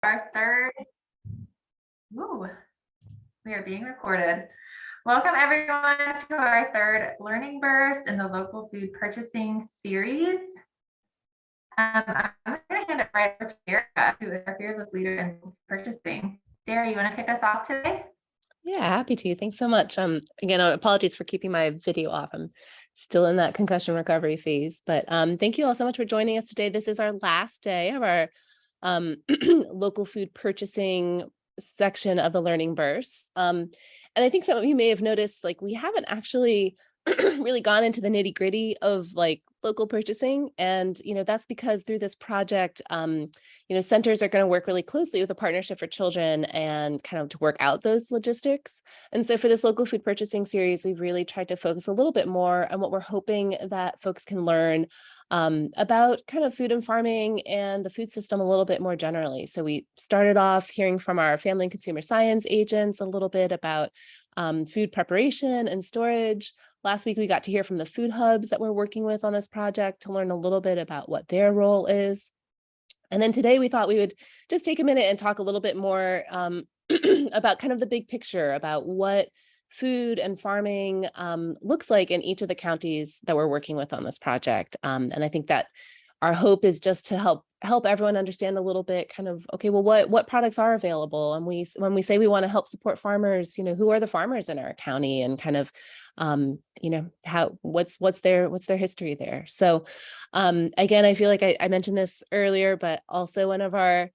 our third, we are being recorded. Welcome everyone to our third learning burst in the local food purchasing series. I'm going to hand it right over to Dara, who is our fearless leader in purchasing. Dara, you want to kick us off today? Yeah, happy to. Thanks so much. Again, apologies for keeping my video off. I'm still in that concussion recovery phase, but thank you all so much for joining us today. This is our last day of our local food purchasing section of the learning burst. And I think some of you may have noticed, like, we haven't actually really gone into the nitty gritty of like local purchasing. And, that's because through this project, centers are going to work really closely with a partnership for children and kind of to work out those logistics. And so for this local food purchasing series, we've really tried to focus a little bit more on what we're hoping that folks can learn about kind of food and farming and the food system a little bit more generally. So we started off hearing from our family and consumer science agents a little bit about food preparation and storage. Last week, we got to hear from the food hubs that we're working with on this project to learn a little bit about what their role is. And then today we thought we would just take a minute and talk a little bit more about kind of the big picture about what food and farming looks like in each of the counties that we're working with on this project. And I think that our hope is just to help everyone understand a little bit kind of, okay, well, what products are available? And when we say we want to help support farmers, who are the farmers in our county and kind of, what's their history there. So again, I feel like I mentioned this earlier, but also one of our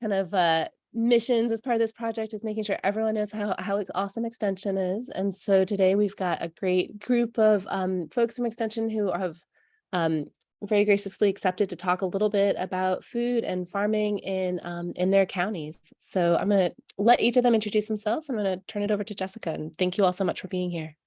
kind of missions as part of this project is making sure everyone knows how awesome Extension is. And so today we've got a great group of folks from Extension who have very graciously accepted to talk a little bit about food and farming in their counties. So I'm going to let each of them introduce themselves. I'm going to turn it over to Jessica, and thank you all so much for being here.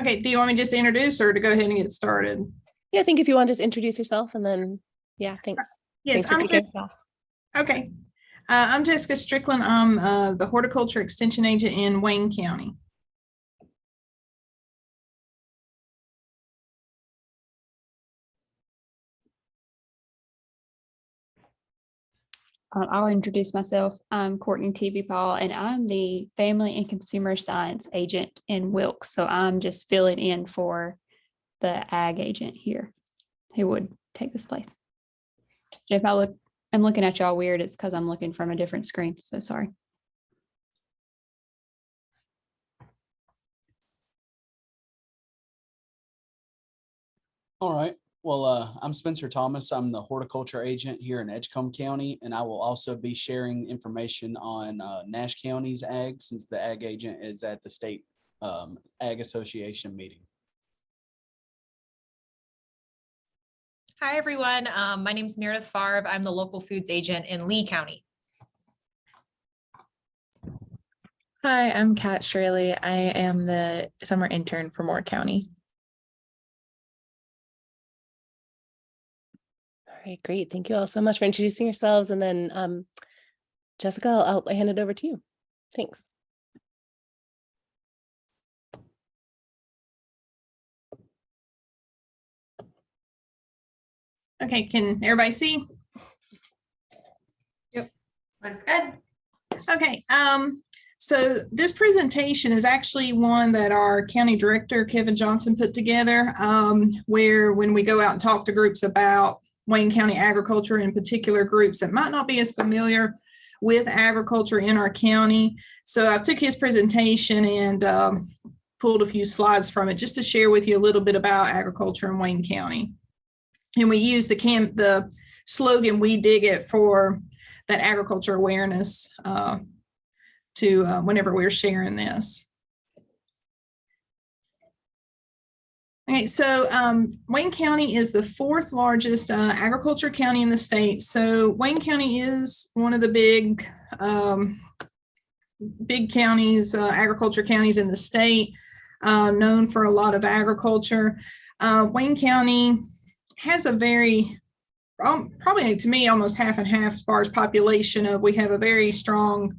Okay, do you want me just to introduce or to go ahead and get started? Yeah, I think if you want to just introduce yourself and then, yeah, thanks. Yes, Thanks okay. I'm Jessica Strickland. I'm the horticulture extension agent in Wayne County. I'll introduce myself. I'm Courtney TV Paul, and I'm the family and consumer science agent in Wilkes. So I'm just filling in for the ag agent here who would take this place. And if I'm looking at y'all weird, it's because I'm looking from a different screen. So sorry. All right. Well, I'm Spencer Thomas. I'm the horticulture agent here in Edgecombe County, and I will also be sharing information on Nash County's ag, since the ag agent is at the state ag association meeting. Hi, everyone. My name is Meredith Favre. I'm the local foods agent in Lee County. Hi, I'm Kat Straley. I am the summer intern for Moore County. All right, great. Thank you all so much for introducing yourselves. And then Jessica, I'll hand it over to you. Thanks. Okay, can everybody see? Yep, looks good. Okay, so this presentation is actually one that our county director, Kevin Johnson, put together, where when we go out and talk to groups about Wayne County agriculture, in particular groups that might not be as familiar with agriculture in our county. So I took his presentation and pulled a few slides from it just to share with you a little bit about agriculture in Wayne County. And we use the slogan, "We dig it," for that agriculture awareness whenever we're sharing this. Okay, so Wayne County is the 4th largest agriculture county in the state. So Wayne County is one of the big counties, agriculture counties in the state, known for a lot of agriculture. Wayne County has a very, probably to me, almost half and half as far as population. We have a very strong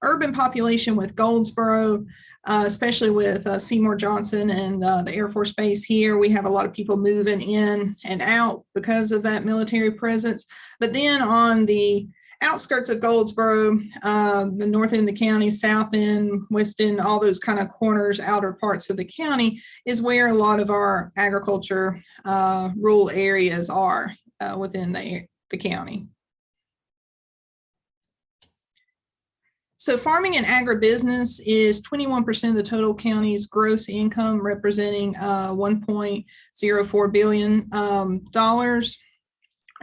urban population with Goldsboro, especially with Seymour Johnson and the Air Force Base here. We have a lot of people moving in and out because of that military presence. But then on the outskirts of Goldsboro, the north end of the county, south end, west end, all those kind of corners, outer parts of the county is where a lot of our agriculture rural areas are within the county. So farming and agribusiness is 21% of the total county's gross income, representing $1.04 billion.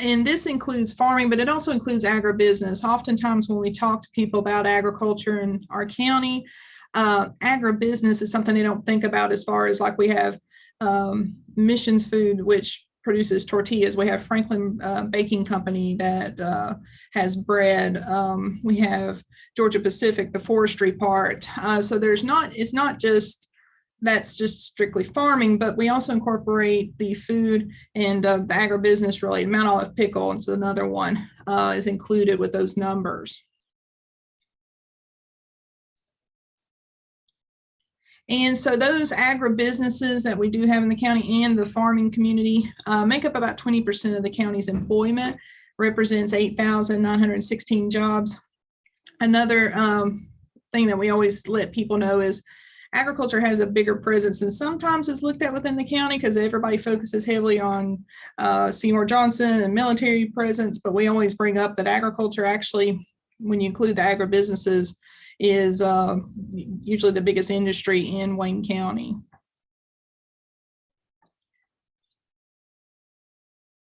And this includes farming, but it also includes agribusiness. Oftentimes when we talk to people about agriculture in our county, agribusiness is something they don't think about, as far as like we have Missions Food, which produces tortillas. We have Franklin Baking Company that has bread. We have Georgia Pacific, the forestry part. So it's not just that's just strictly farming, but we also incorporate the food and the agribusiness related. Mount Olive Pickle, and so another one is included with those numbers. And so those agribusinesses that we do have in the county and the farming community make up about 20% of the county's employment, represents 8,916 jobs. Another thing that we always let people know is agriculture has a bigger presence than sometimes is looked at within the county, because everybody focuses heavily on Seymour Johnson and military presence, but we always bring up that agriculture actually, when you include the agribusinesses, is usually the biggest industry in Wayne County.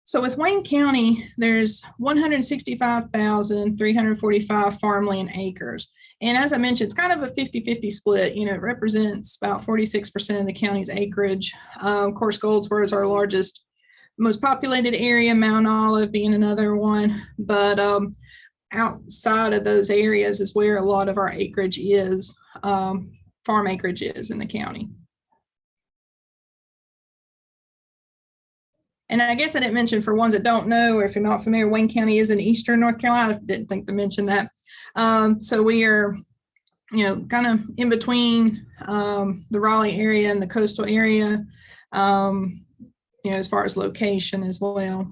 So with Wayne County, there's 165,345 farmland acres. And as I mentioned, it's kind of a 50-50 split. You know, it represents about 46% of the county's acreage. Of course, Goldsboro is our largest, most populated area, Mount Olive being another one. But outside of those areas is where a lot of our acreage is, farm acreage is in the county. And I guess I didn't mention, for ones that don't know, or if you're not familiar, Wayne County is in eastern North Carolina. I didn't think to mention that. So we are, you know, kind of in between the Raleigh area and the coastal area, you know, as far as location as well.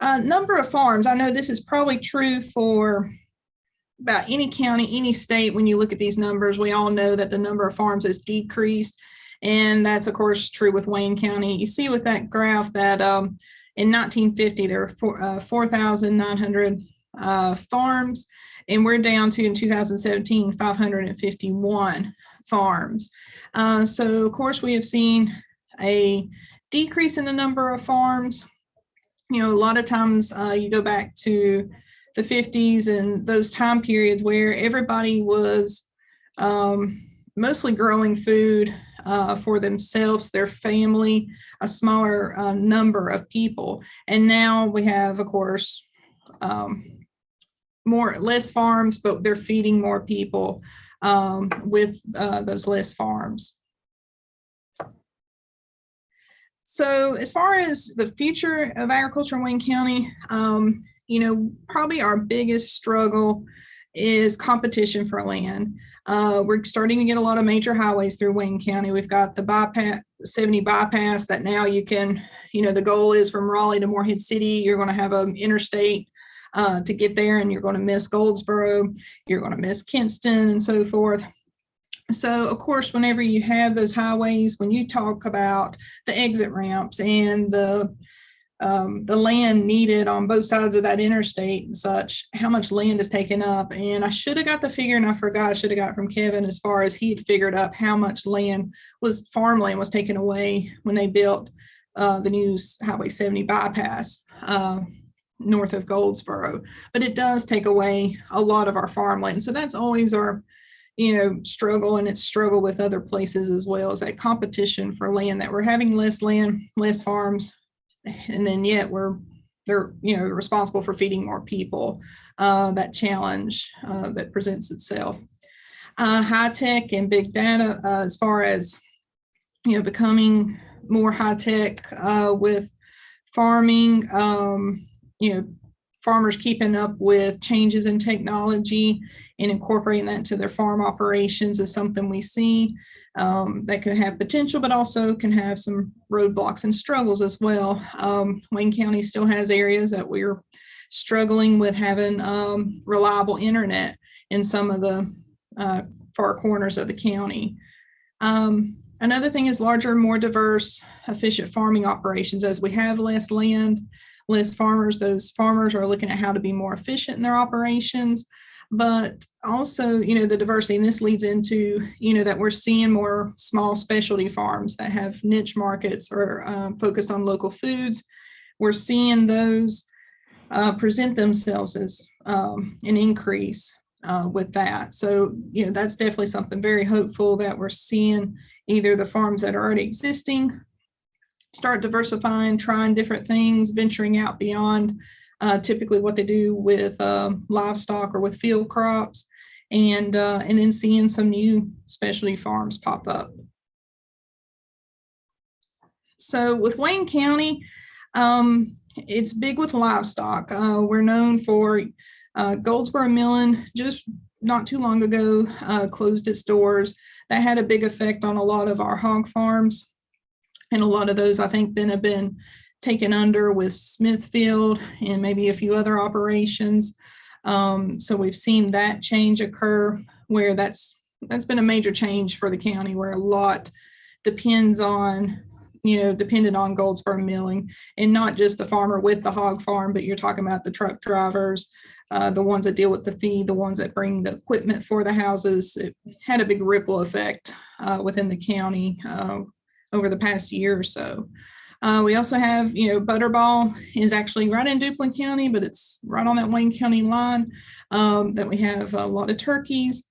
Number of farms. I know this is probably true for about any county, any state. When you look at these numbers, we all know that the number of farms has decreased. And that's, of course, true with Wayne County. You see with that graph that in 1950, there were 4,900 farms, and we're down to, in 2017, 551 farms. So, of course, we have seen a decrease in the number of farms. You know, a lot of times you go back to the 50s and those time periods where everybody was mostly growing food for themselves, their family, a smaller number of people. And now we have, of course, less farms, but they're feeding more people with those less farms. So as far as the future of agriculture in Wayne County, you know, probably our biggest struggle is competition for land. We're starting to get a lot of major highways through Wayne County. We've got the bypass, 70 bypass, that now you can, you know, the goal is from Raleigh to Morehead City, you're going to have an interstate to get there, and you're going to miss Goldsboro, you're going to miss Kinston, and so forth. So, of course, whenever you have those highways, when you talk about the exit ramps and the land needed on both sides of that interstate and such, how much land is taken up. And I should have got the figure, and I forgot, I should have got from Kevin, as far as he had figured up how much farmland was taken away when they built the new Highway 70 bypass north of Goldsboro. But it does take away a lot of our farmland. So that's always our, you know, struggle, and it's struggle with other places as well, is that competition for land, that we're having less land, less farms, and then yet they're, you know, responsible for feeding more people. That challenge that presents itself. High tech and big data, as far as, you know, becoming more high tech with farming, you know, farmers keeping up with changes in technology and incorporating that into their farm operations is something we see that can have potential, but also can have some roadblocks and struggles as well. Wayne County still has areas that we're struggling with having reliable internet in some of the far corners of the county. Another thing is larger, more diverse, efficient farming operations. As we have less land, less farmers, those farmers are looking at how to be more efficient in their operations, but also, the diversity, and this leads into, that we're seeing more small specialty farms that have niche markets or focused on local foods. We're seeing those present themselves as an increase with that. So, that's definitely something very hopeful that we're seeing either the farms that are already existing start diversifying, trying different things, venturing out beyond typically what they do with livestock or with field crops, and then seeing some new specialty farms pop up. So with Wayne County, it's big with livestock. We're known for Goldsboro Milling, just not too long ago, closed its doors. That had a big effect on a lot of our hog farms. And a lot of those, I think, then have been taken under with Smithfield and maybe a few other operations. So we've seen that change occur, where that's been a major change for the county, where a lot depended on Goldsboro Milling, and not just the farmer with the hog farm, but you're talking about the truck drivers, the ones that deal with the feed, the ones that bring the equipment for the houses. It had a big ripple effect within the county over the past year or so. We also have, Butterball is actually right in Duplin County, but it's right on that Wayne County line, that we have a lot of turkeys,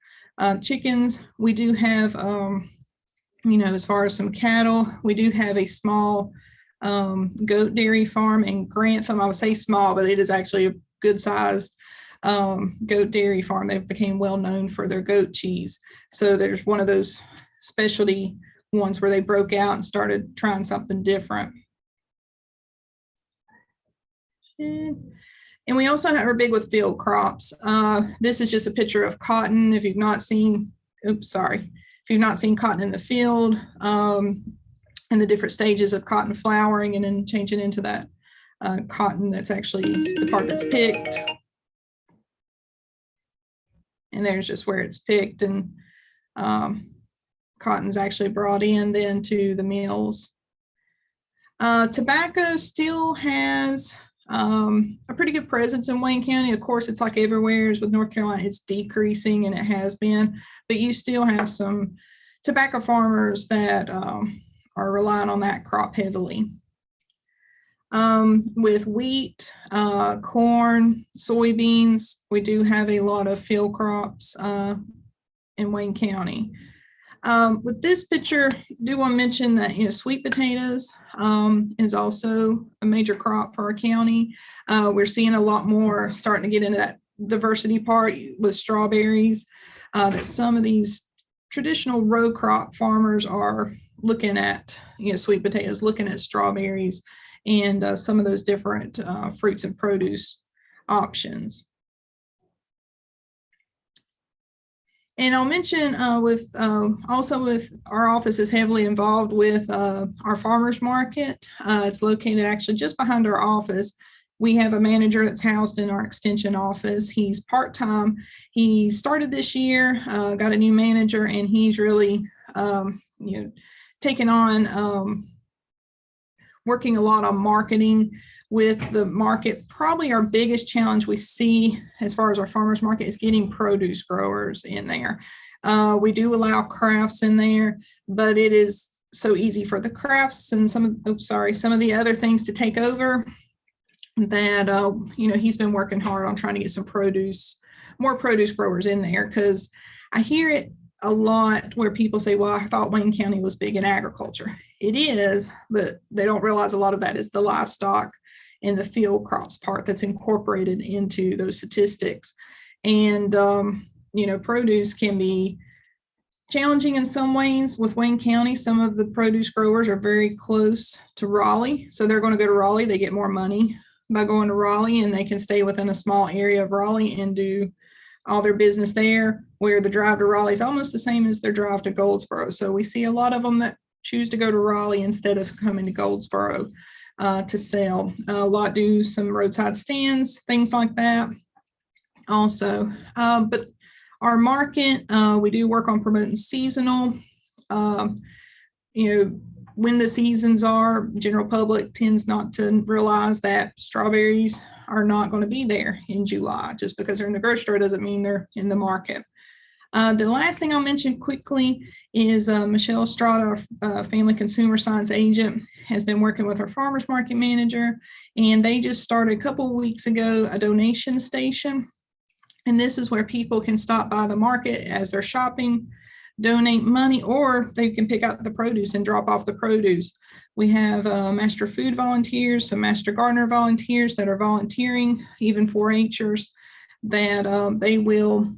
chickens. We do have, as far as some cattle, we do have a small goat dairy farm in Grantham. I would say small, but it is actually a good sized goat dairy farm. They became well known for their goat cheese. So there's one of those specialty ones where they broke out and started trying something different. And we also are big with field crops. This is just a picture of cotton. If you've not seen cotton in the field, and the different stages of cotton flowering and then changing into that cotton that's actually the part that's picked. And there's just where it's picked, and cotton's actually brought in then to the mills. Tobacco still has a pretty good presence in Wayne County. Of course, it's like everywhere. With North Carolina, it's decreasing, and it has been, but you still have some tobacco farmers that are relying on that crop heavily. With wheat, corn, soybeans, we do have a lot of field crops in Wayne County. With this picture, I do want to mention that, sweet potatoes is also a major crop for our county. We're seeing a lot more starting to get into that diversity part with strawberries, that some of these traditional row crop farmers are looking at, sweet potatoes, looking at strawberries, and some of those different fruits and produce options. And I'll mention also with our office is heavily involved with our farmers market. It's located actually just behind our office. We have a manager that's housed in our extension office. He's part-time. He started this year, got a new manager, and he's really taken on working a lot on marketing with the market. Probably our biggest challenge we see as far as our farmers market is getting produce growers in there. We do allow crafts in there, but it is so easy for the crafts and some of the other things to take over that he's been working hard on trying to get some more produce growers in there, because I hear it a lot where people say, well, I thought Wayne County was big in agriculture. It is, but they don't realize a lot of that is the livestock and the field crops part that's incorporated into those statistics. And, produce can be challenging in some ways with Wayne County. Some of the produce growers are very close to Raleigh, so they're going to go to Raleigh. They get more money by going to Raleigh, and they can stay within a small area of Raleigh and do all their business there, where the drive to Raleigh is almost the same as their drive to Goldsboro. So we see a lot of them that choose to go to Raleigh instead of coming to Goldsboro to sell. A lot do some roadside stands, things like that also. But our market, we do work on promoting seasonal. When the seasons are, general public tends not to realize that strawberries are not going to be there in July. Just because they're in the grocery store doesn't mean they're in the market. The last thing I'll mention quickly is Michelle Estrada, our family consumer science agent, has been working with our farmers market manager, and they just started a couple of weeks ago a donation station. And this is where people can stop by the market as they're shopping, donate money, or they can pick out the produce and drop off the produce. We have master food volunteers, some master gardener volunteers that are volunteering, even 4-Hers, that they will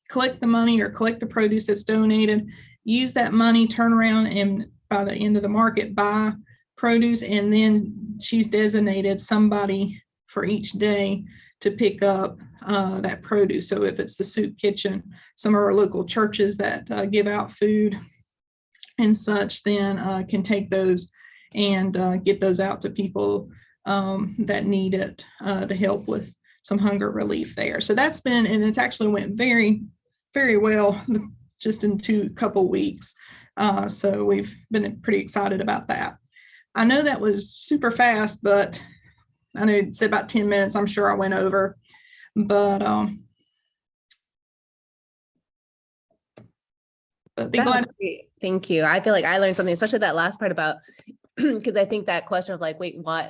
collect the money or collect the produce that's donated, use that money, turn around, and by the end of the market, buy produce. And then she's designated somebody for each day to pick up that produce. So if it's the soup kitchen, some of our local churches that give out food and such, then can take those and get those out to people that need it to help with some hunger relief there. So that's been, and it's actually went very, very well just in couple weeks. So we've been pretty excited about that. I know that was super fast, but I know it said about 10 minutes. I'm sure I went over, but be That was glad. great. Thank you. I feel like I learned something, especially that last part about, because I think that question of like, wait, why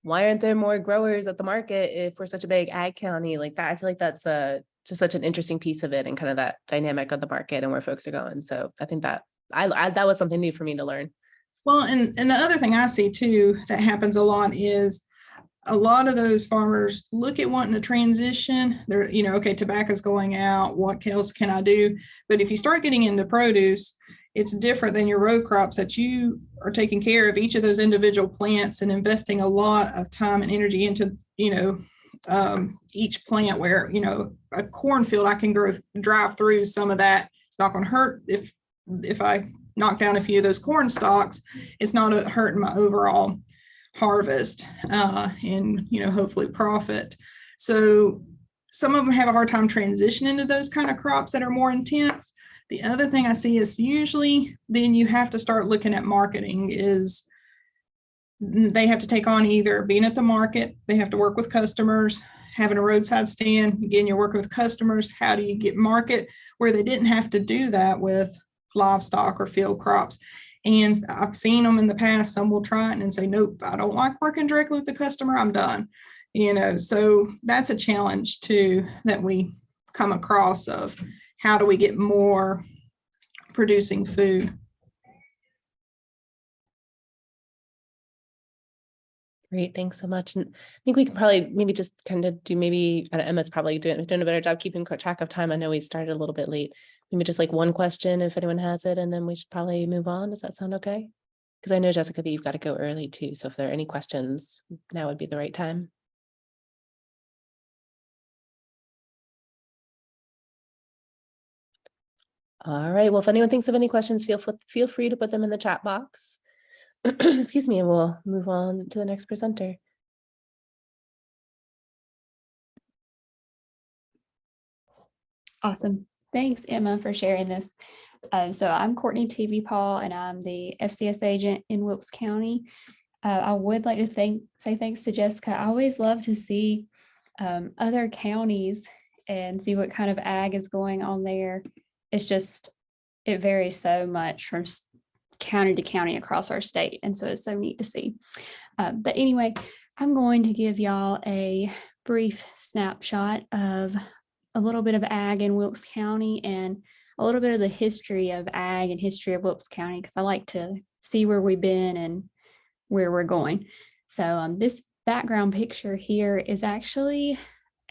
aren't there more growers at the market if we're such a big ag county like that? I feel like that's just such an interesting piece of it and kind of that dynamic of the market and where folks are going. So I think that that was something new for me to learn. Well, and the other thing I see too that happens a lot is a lot of those farmers look at wanting to transition. They're, okay, tobacco's going out. What else can I do? But if you start getting into produce, it's different than your row crops, that you are taking care of each of those individual plants and investing a lot of time and energy into, each plant. Where, a cornfield, I can drive through some of that. It's not going to hurt if I knock down a few of those corn stalks. It's not hurting my overall harvest and hopefully profit. So some of them have a hard time transitioning into those kind of crops that are more intense. The other thing I see is usually then you have to start looking at marketing. Is they have to take on either being at the market, they have to work with customers, having a roadside stand. Again, you're working with customers. How do you get market where they didn't have to do that with livestock or field crops? And I've seen them in the past. Some will try it and say, nope, I don't like working directly with the customer. I'm done. So that's a challenge too that we come across of how do we get more producing food. Great, thanks so much. And I think we can probably maybe just kind of do Emma's probably doing a better job keeping track of time. I know we started a little bit late. Maybe just like one question if anyone has it, and then we should probably move on. Does that sound okay? Because I know, Jessica, that you've got to go early too. So if there are any questions, now would be the right time. All right. Well, if anyone thinks of any questions, feel free to put them in the chat box. Excuse me, and we'll move on to the next presenter. Awesome. Thanks, Emma, for sharing this. So I'm Courtney TV Paul, and I'm the FCS agent in Wilkes County. I would like to say thanks to Jessica. I always love to see other counties and see what kind of ag is going on there. It's just, it varies so much from county to county across our state. And so it's so neat to see. But anyway, I'm going to give y'all a brief snapshot of a little bit of ag in Wilkes County and a little bit of the history of ag and history of Wilkes County, because I like to see where we've been and where we're going. So this background picture here is actually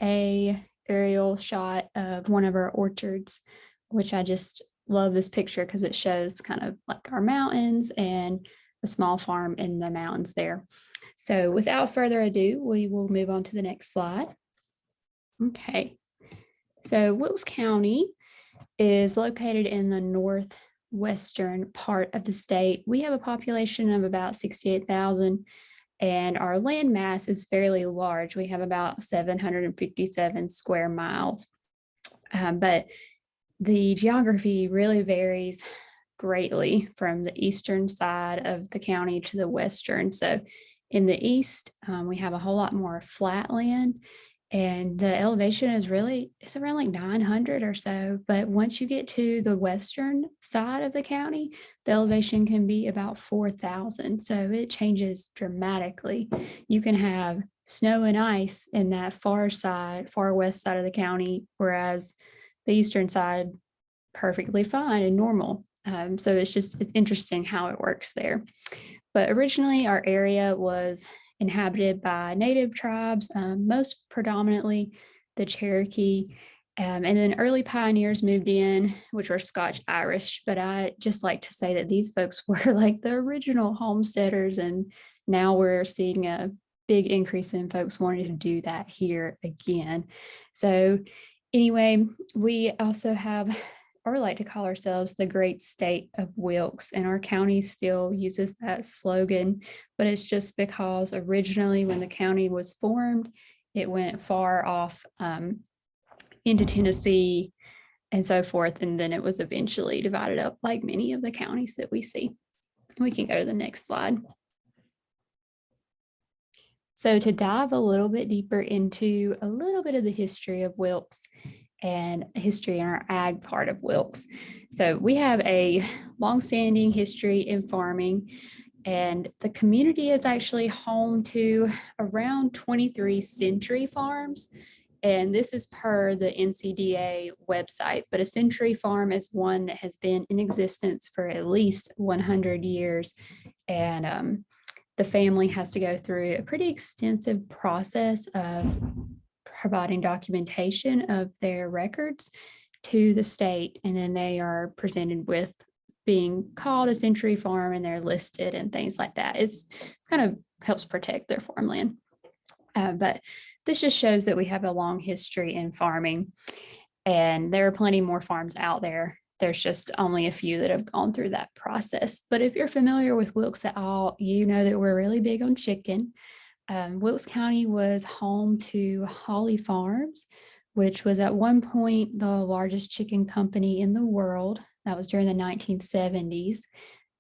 a aerial shot of one of our orchards, which I just love this picture because it shows kind of like our mountains and a small farm in the mountains there. So without further ado, we will move on to the next slide. Okay, so Wilkes County is located in the northwestern part of the state. We have a population of about 68,000, and our land mass is fairly large. We have about 757 square miles, but the geography really varies greatly from the eastern side of the county to the western. So in the east, we have a whole lot more flat land, and the elevation is really, it's around like 900 or so. But once you get to the western side of the county, the elevation can be about 4,000. So it changes dramatically. You can have snow and ice in that far west side of the county, whereas the eastern side, perfectly fine and normal. So it's interesting how it works there. But originally our area was inhabited by native tribes, most predominantly the Cherokee. And then early pioneers moved in, which were Scotch Irish. But I just like to say that these folks were like the original homesteaders. And now we're seeing a big increase in folks wanting to do that here again. So anyway, we also have, or we like to call ourselves the great state of Wilkes, and our county still uses that slogan, but it's just because originally when the county was formed, it went far off into Tennessee and so forth, and then it was eventually divided up like many of the counties that we see. We can go to the next slide. So to dive a little bit deeper into a little bit of the history of Wilkes and history in our ag part of Wilkes. So we have a longstanding history in farming, and the community is actually home to around 23 century farms. And this is per the NCDA website, but a century farm is one that has been in existence for at least 100 years. And the family has to go through a pretty extensive process of providing documentation of their records to the state, and then they are presented with being called a century farm and they're listed and things like that. It's kind of helps protect their farmland. But this just shows that we have a long history in farming, and there are plenty more farms out there. There's just only a few that have gone through that process. But if you're familiar with Wilkes at all, you know that we're really big on chicken. Wilkes County was home to Holly Farms, which was at one point the largest chicken company in the world. That was during the 1970s.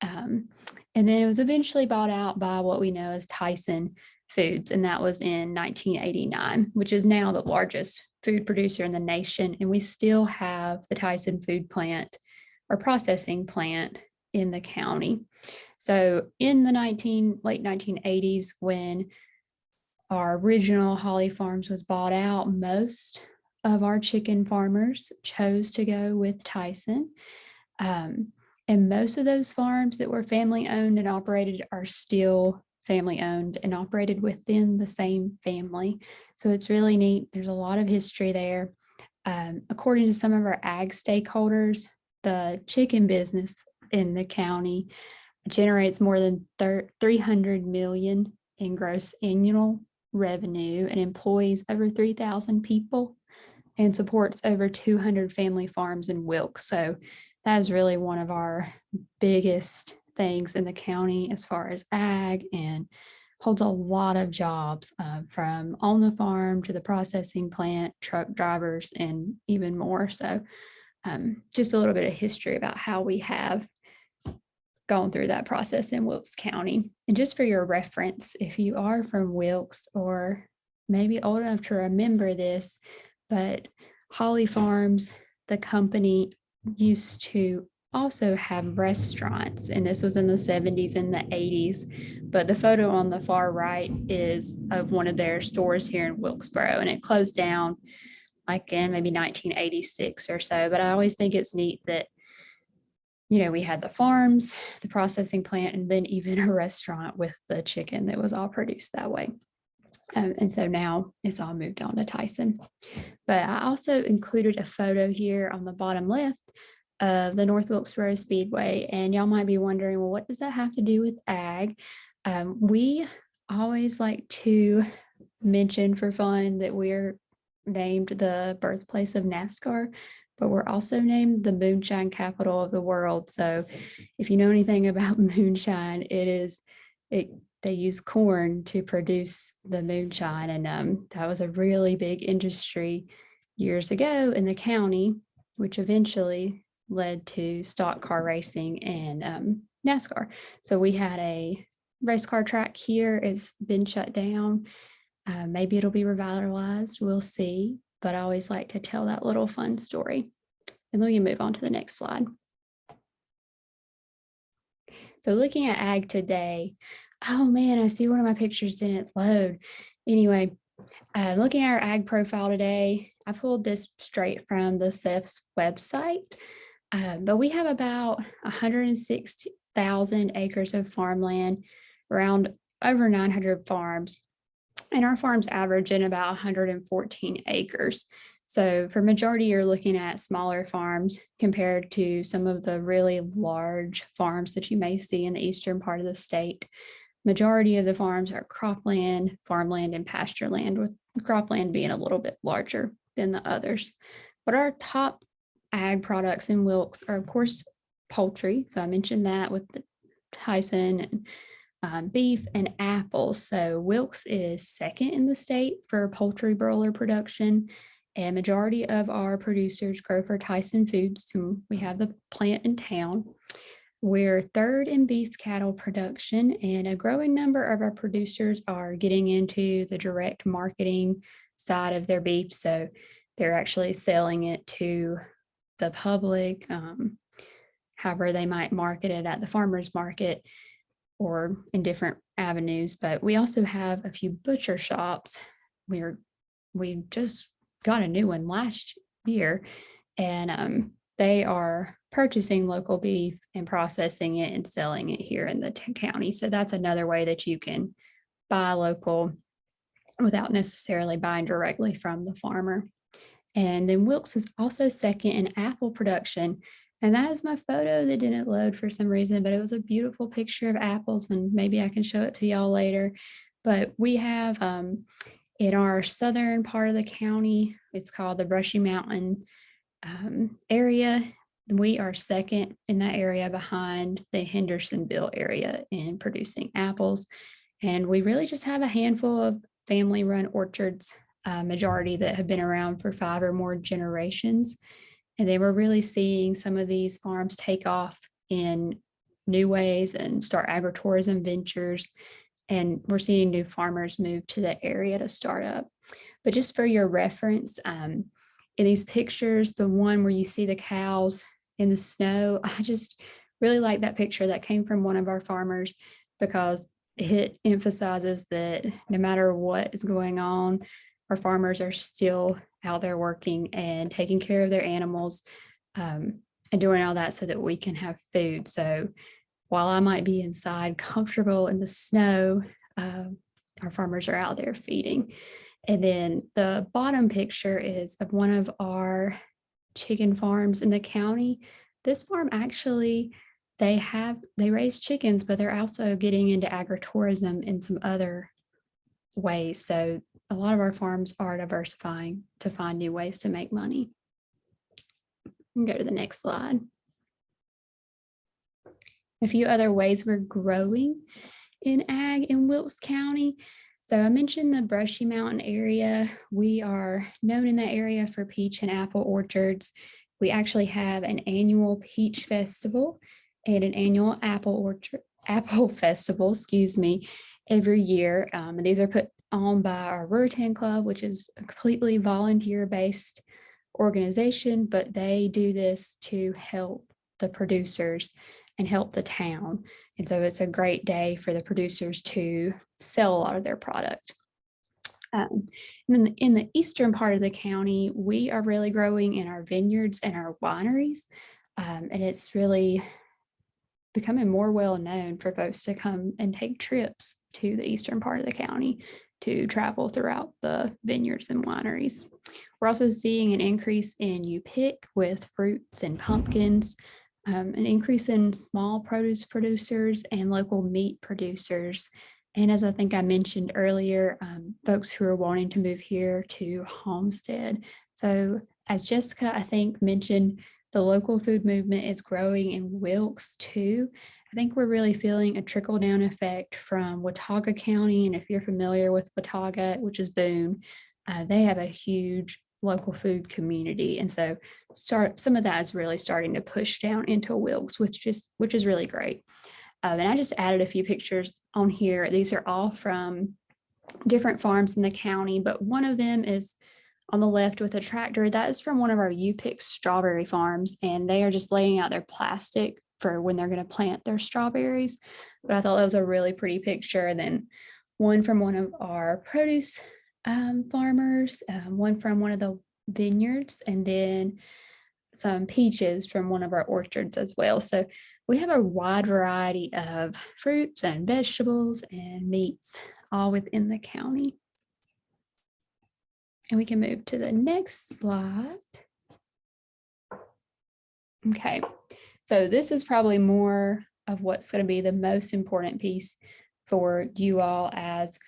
And then it was eventually bought out by what we know as Tyson Foods, and that was in 1989, which is now the largest food producer in the nation. And we still have the Tyson food plant or processing plant in the county. So in the late 1980s, when our original Holly Farms was bought out, most of our chicken farmers chose to go with Tyson. And most of those farms that were family owned and operated are still family owned and operated within the same family. So it's really neat. There's a lot of history there. According to some of our ag stakeholders, the chicken business in the county generates more than 300 million in gross annual revenue and employs over 3,000 people and supports over 200 family farms in Wilkes. So that is really one of our biggest things in the county as far as ag, and holds a lot of jobs from on the farm to the processing plant, truck drivers, and even more. So just a little bit of history about how we have gone through that process in Wilkes County. And just for your reference, if you are from Wilkes or maybe old enough to remember this, but Holly Farms, the company, used to also have restaurants, and this was in the 70s and the 80s. But the photo on the far right is of one of their stores here in Wilkesboro, and it closed down like in maybe 1986 or so. But I always think it's neat that, you know, we had the farms, the processing plant, and then even a restaurant with the chicken that was all produced that way. And so now it's all moved on to Tyson. But I also included a photo here on the bottom left of the North Wilkesboro Speedway. And y'all might be wondering, well, what does that have to do with ag? We always like to mention for fun that we're named the birthplace of NASCAR, but we're also named the moonshine capital of the world. So if you know anything about moonshine, they use corn to produce the moonshine. And that was a really big industry years ago in the county, which eventually led to stock car racing and NASCAR. So we had a race car track here. It's been shut down. Maybe it'll be revitalized. We'll see. But I always like to tell that little fun story. And then we can move on to the next slide. So looking at ag today, oh man, I see one of my pictures didn't load. Anyway, looking at our ag profile today, I pulled this straight from the CEF's website, but we have about 160,000 acres of farmland, around over 900 farms, and our farms average in about 114 acres. So for majority, you're looking at smaller farms compared to some of the really large farms that you may see in the eastern part of the state. Majority of the farms are cropland, farmland, and pasture land, with cropland being a little bit larger than the others. But our top ag products in Wilkes are, of course, poultry. So I mentioned that with the Tyson and beef and apples. So Wilkes is second in the state for poultry broiler production, and majority of our producers grow for Tyson Foods. And we have the plant in town. We're third in beef cattle production, and a growing number of our producers are getting into the direct marketing side of their beef. So they're actually selling it to the public, however they might market it at the farmer's market or in different avenues. But we also have a few butcher shops. We just got a new one last year, and they are purchasing local beef and processing it and selling it here in the county. So that's another way that you can buy local without necessarily buying directly from the farmer. And then Wilkes is also second in apple production. And that is my photo that didn't load for some reason, but it was a beautiful picture of apples, and maybe I can show it to y'all later. But we have in our southern part of the county, it's called the Brushy Mountain area. We are second in that area behind the Hendersonville area in producing apples. And we really just have a handful of family-run orchards, majority that have been around for 5 or more generations. And they were really seeing some of these farms take off in new ways and start agritourism ventures. And we're seeing new farmers move to the area to start up. But just for your reference, in these pictures, the one where you see the cows in the snow, I just really like that picture. That came from one of our farmers, because it emphasizes that no matter what is going on, our farmers are still out there working and taking care of their animals, and doing all that so that we can have food. So while I might be inside comfortable in the snow, our farmers are out there feeding. And then the bottom picture is of one of our chicken farms in the county. This farm actually, they raise chickens, but they're also getting into agritourism in some other ways. So a lot of our farms are diversifying to find new ways to make money. Go to the next slide. A few other ways we're growing in ag in Wilkes County. So I mentioned the Brushy Mountain area. We are known in that area for peach and apple orchards. We actually have an annual peach festival and an annual apple festival, every year. And these are put on by our Ruritan Club, which is a completely volunteer-based organization, but they do this to help the producers and help the town. And so it's a great day for the producers to sell a lot of their product. And then in the eastern part of the county, we are really growing in our vineyards and our wineries. And it's really becoming more well known for folks to come and take trips to the eastern part of the county to travel throughout the vineyards and wineries. We're also seeing an increase in you-pick with fruits and pumpkins, an increase in small produce producers and local meat producers, And as I think I mentioned earlier, folks who are wanting to move here to homestead. So as Jessica, I think, mentioned, the local food movement is growing in Wilkes too. I think we're really feeling a trickle down effect from Watauga County. And if you're familiar with Watauga, which is Boone, they have a huge local food community. And so some of that is really starting to push down into Wilkes, which is really great. And I just added a few pictures on here. These are all from different farms in the county, but one of them is on the left with a tractor. That is from one of our U-Pick strawberry farms, and they are just laying out their plastic for when they're going to plant their strawberries. But I thought that was a really pretty picture. And then one from one of our produce farmers, one from one of the vineyards, and then some peaches from one of our orchards as well. So we have a wide variety of fruits and vegetables and meats all within the county. And we can move to the next slide. Okay, so this is probably more of what's going to be the most important piece for you all as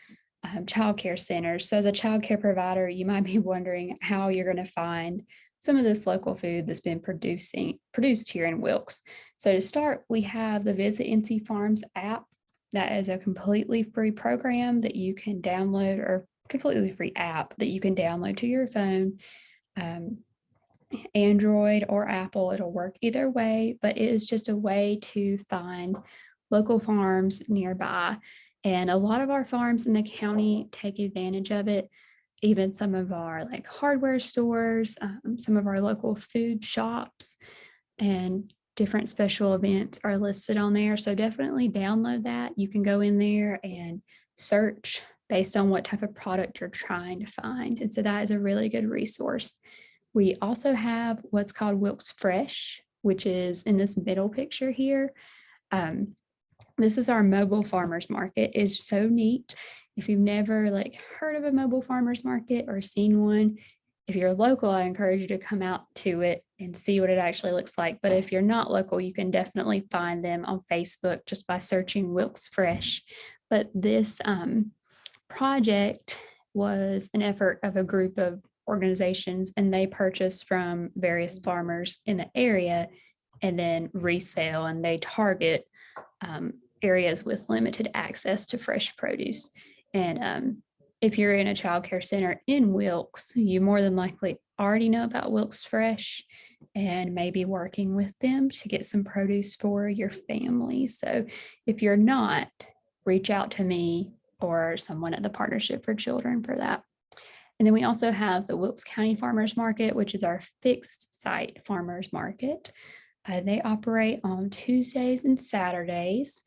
childcare centers. So as a childcare provider, you might be wondering how you're going to find some of this local food that's been produced here in Wilkes. So to start, we have the Visit NC Farms app. That is a completely free program that you can download, or completely free app that you can download to your phone, Android or Apple. It'll work either way, but it is just a way to find local farms nearby. And a lot of our farms in the county take advantage of it. Even some of our like hardware stores, some of our local food shops, and different special events are listed on there. So definitely download that. You can go in there and search based on what type of product you're trying to find. And so that is a really good resource. We also have what's called Wilkes Fresh, which is in this middle picture here. This is our mobile farmers market. It's so neat. If you've never heard of a mobile farmers market or seen one, if you're local, I encourage you to come out to it and see what it actually looks like. But if you're not local, you can definitely find them on Facebook just by searching Wilkes Fresh. But this project was an effort of a group of organizations, and they purchase from various farmers in the area and then resell, and they target areas with limited access to fresh produce. And if you're in a childcare center in Wilkes, you more than likely already know about Wilkes Fresh and maybe working with them to get some produce for your family. So if you're not, reach out to me or someone at the Partnership for Children for that. And then we also have the Wilkes County Farmers Market, which is our fixed site farmers market. They operate on Tuesdays and Saturdays.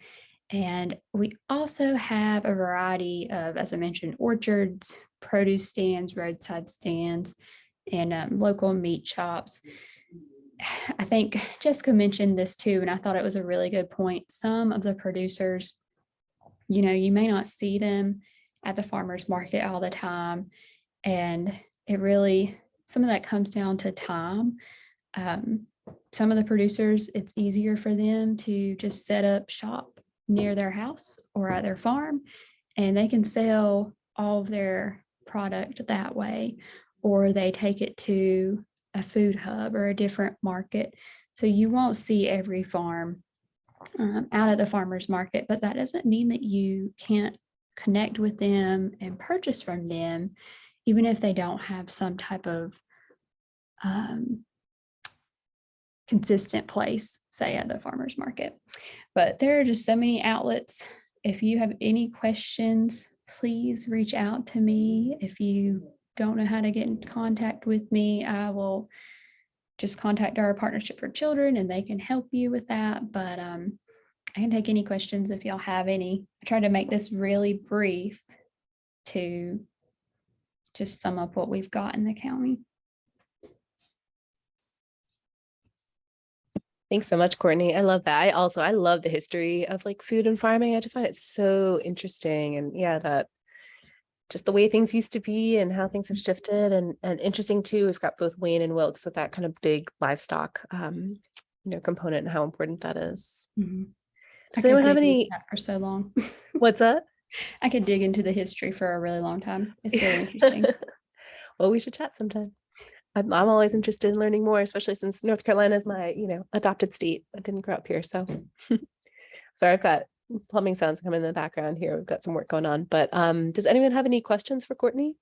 And we also have a variety of, as I mentioned, orchards, produce stands, roadside stands, and local meat shops. I think Jessica mentioned this too, and I thought it was a really good point. Some of the producers, you may not see them at the farmers market all the time. And some of that comes down to time. Some of the producers, it's easier for them to just set up shop near their house or at their farm, and they can sell all of their product that way, or they take it to a food hub or a different market. So you won't see every farm out at the farmers market, but that doesn't mean that you can't connect with them and purchase from them, even if they don't have some type of consistent place, say at the farmers market. But there are just so many outlets. If you have any questions, please reach out to me. If you don't know how to get in contact with me, I will just contact our Partnership for Children and they can help you with that. But I can take any questions if y'all have any. I tried to make this really brief to just sum up what we've got in the county. Thanks so much, Courtney. I love that. I love the history of food and farming. I just find it so interesting. And yeah, that just the way things used to be and how things have shifted, and interesting too. We've got both Wayne and Wilkes with that kind of big livestock, component and how important that is. Mm-hmm. Does anyone have any for so long? What's that? I could dig into the history for a really long time. It's very interesting. Well, we should chat sometime. I'm always interested in learning more, especially since North Carolina is my, adopted state. I didn't grow up here, so. Sorry, I've got plumbing sounds coming in the background here. We've got some work going on, but does anyone have any questions for Courtney?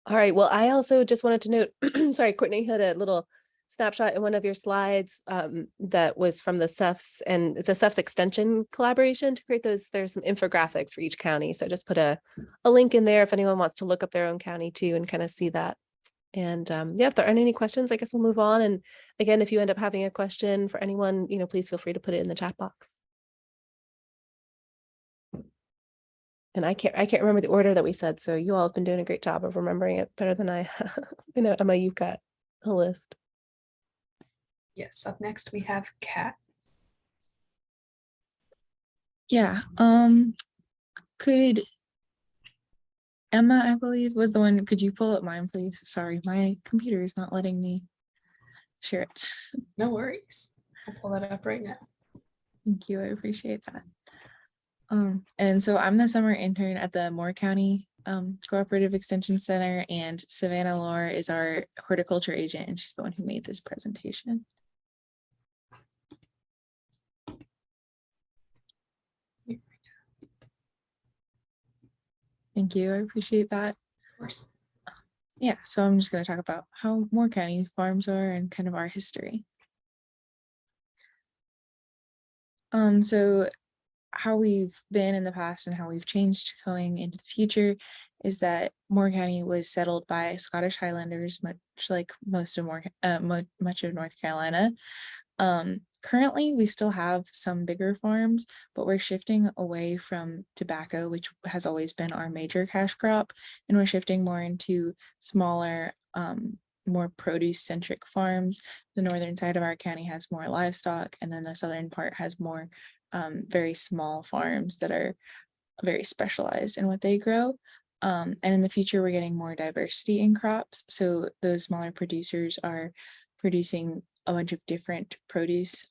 All right, well, I also just wanted to note, sorry, Courtney had a little snapshot in one of your slides that was from the CEFS, and it's a CEFS extension collaboration to create those. There's some infographics for each county. So just put a link in there if anyone wants to look up their own county too and kind of see that. And yeah, if there aren't any questions, I guess we'll move on. And again, if you end up having a question for anyone, please feel free to put it in the chat box. And I can't remember the order that we said, so you all have been doing a great job of remembering it better than I have. I know, Emma, you've got a list. Yes, up next we have Kat. Yeah. Could Emma, I believe, was the one. Could you pull up mine, please? Sorry, my computer is not letting me share it. No worries. I'll pull that up right now. Thank you. I appreciate that. And so I'm the summer intern at the Moore County Cooperative Extension Center, and Savannah Lohr is our horticulture agent, and she's the one who made this presentation. Thank you. I appreciate that. Of course. Yeah, so I'm just going to talk about how Moore County farms are and kind of our history. So how we've been in the past and how we've changed going into the future is that Moore County was settled by Scottish Highlanders, much like much of North Carolina. Currently, we still have some bigger farms, but we're shifting away from tobacco, which has always been our major cash crop, and we're shifting more into smaller, more produce-centric farms. The northern side of our county has more livestock, and then the southern part has more very small farms that are very specialized in what they grow. And in the future, we're getting more diversity in crops. So those smaller producers are producing a bunch of different produce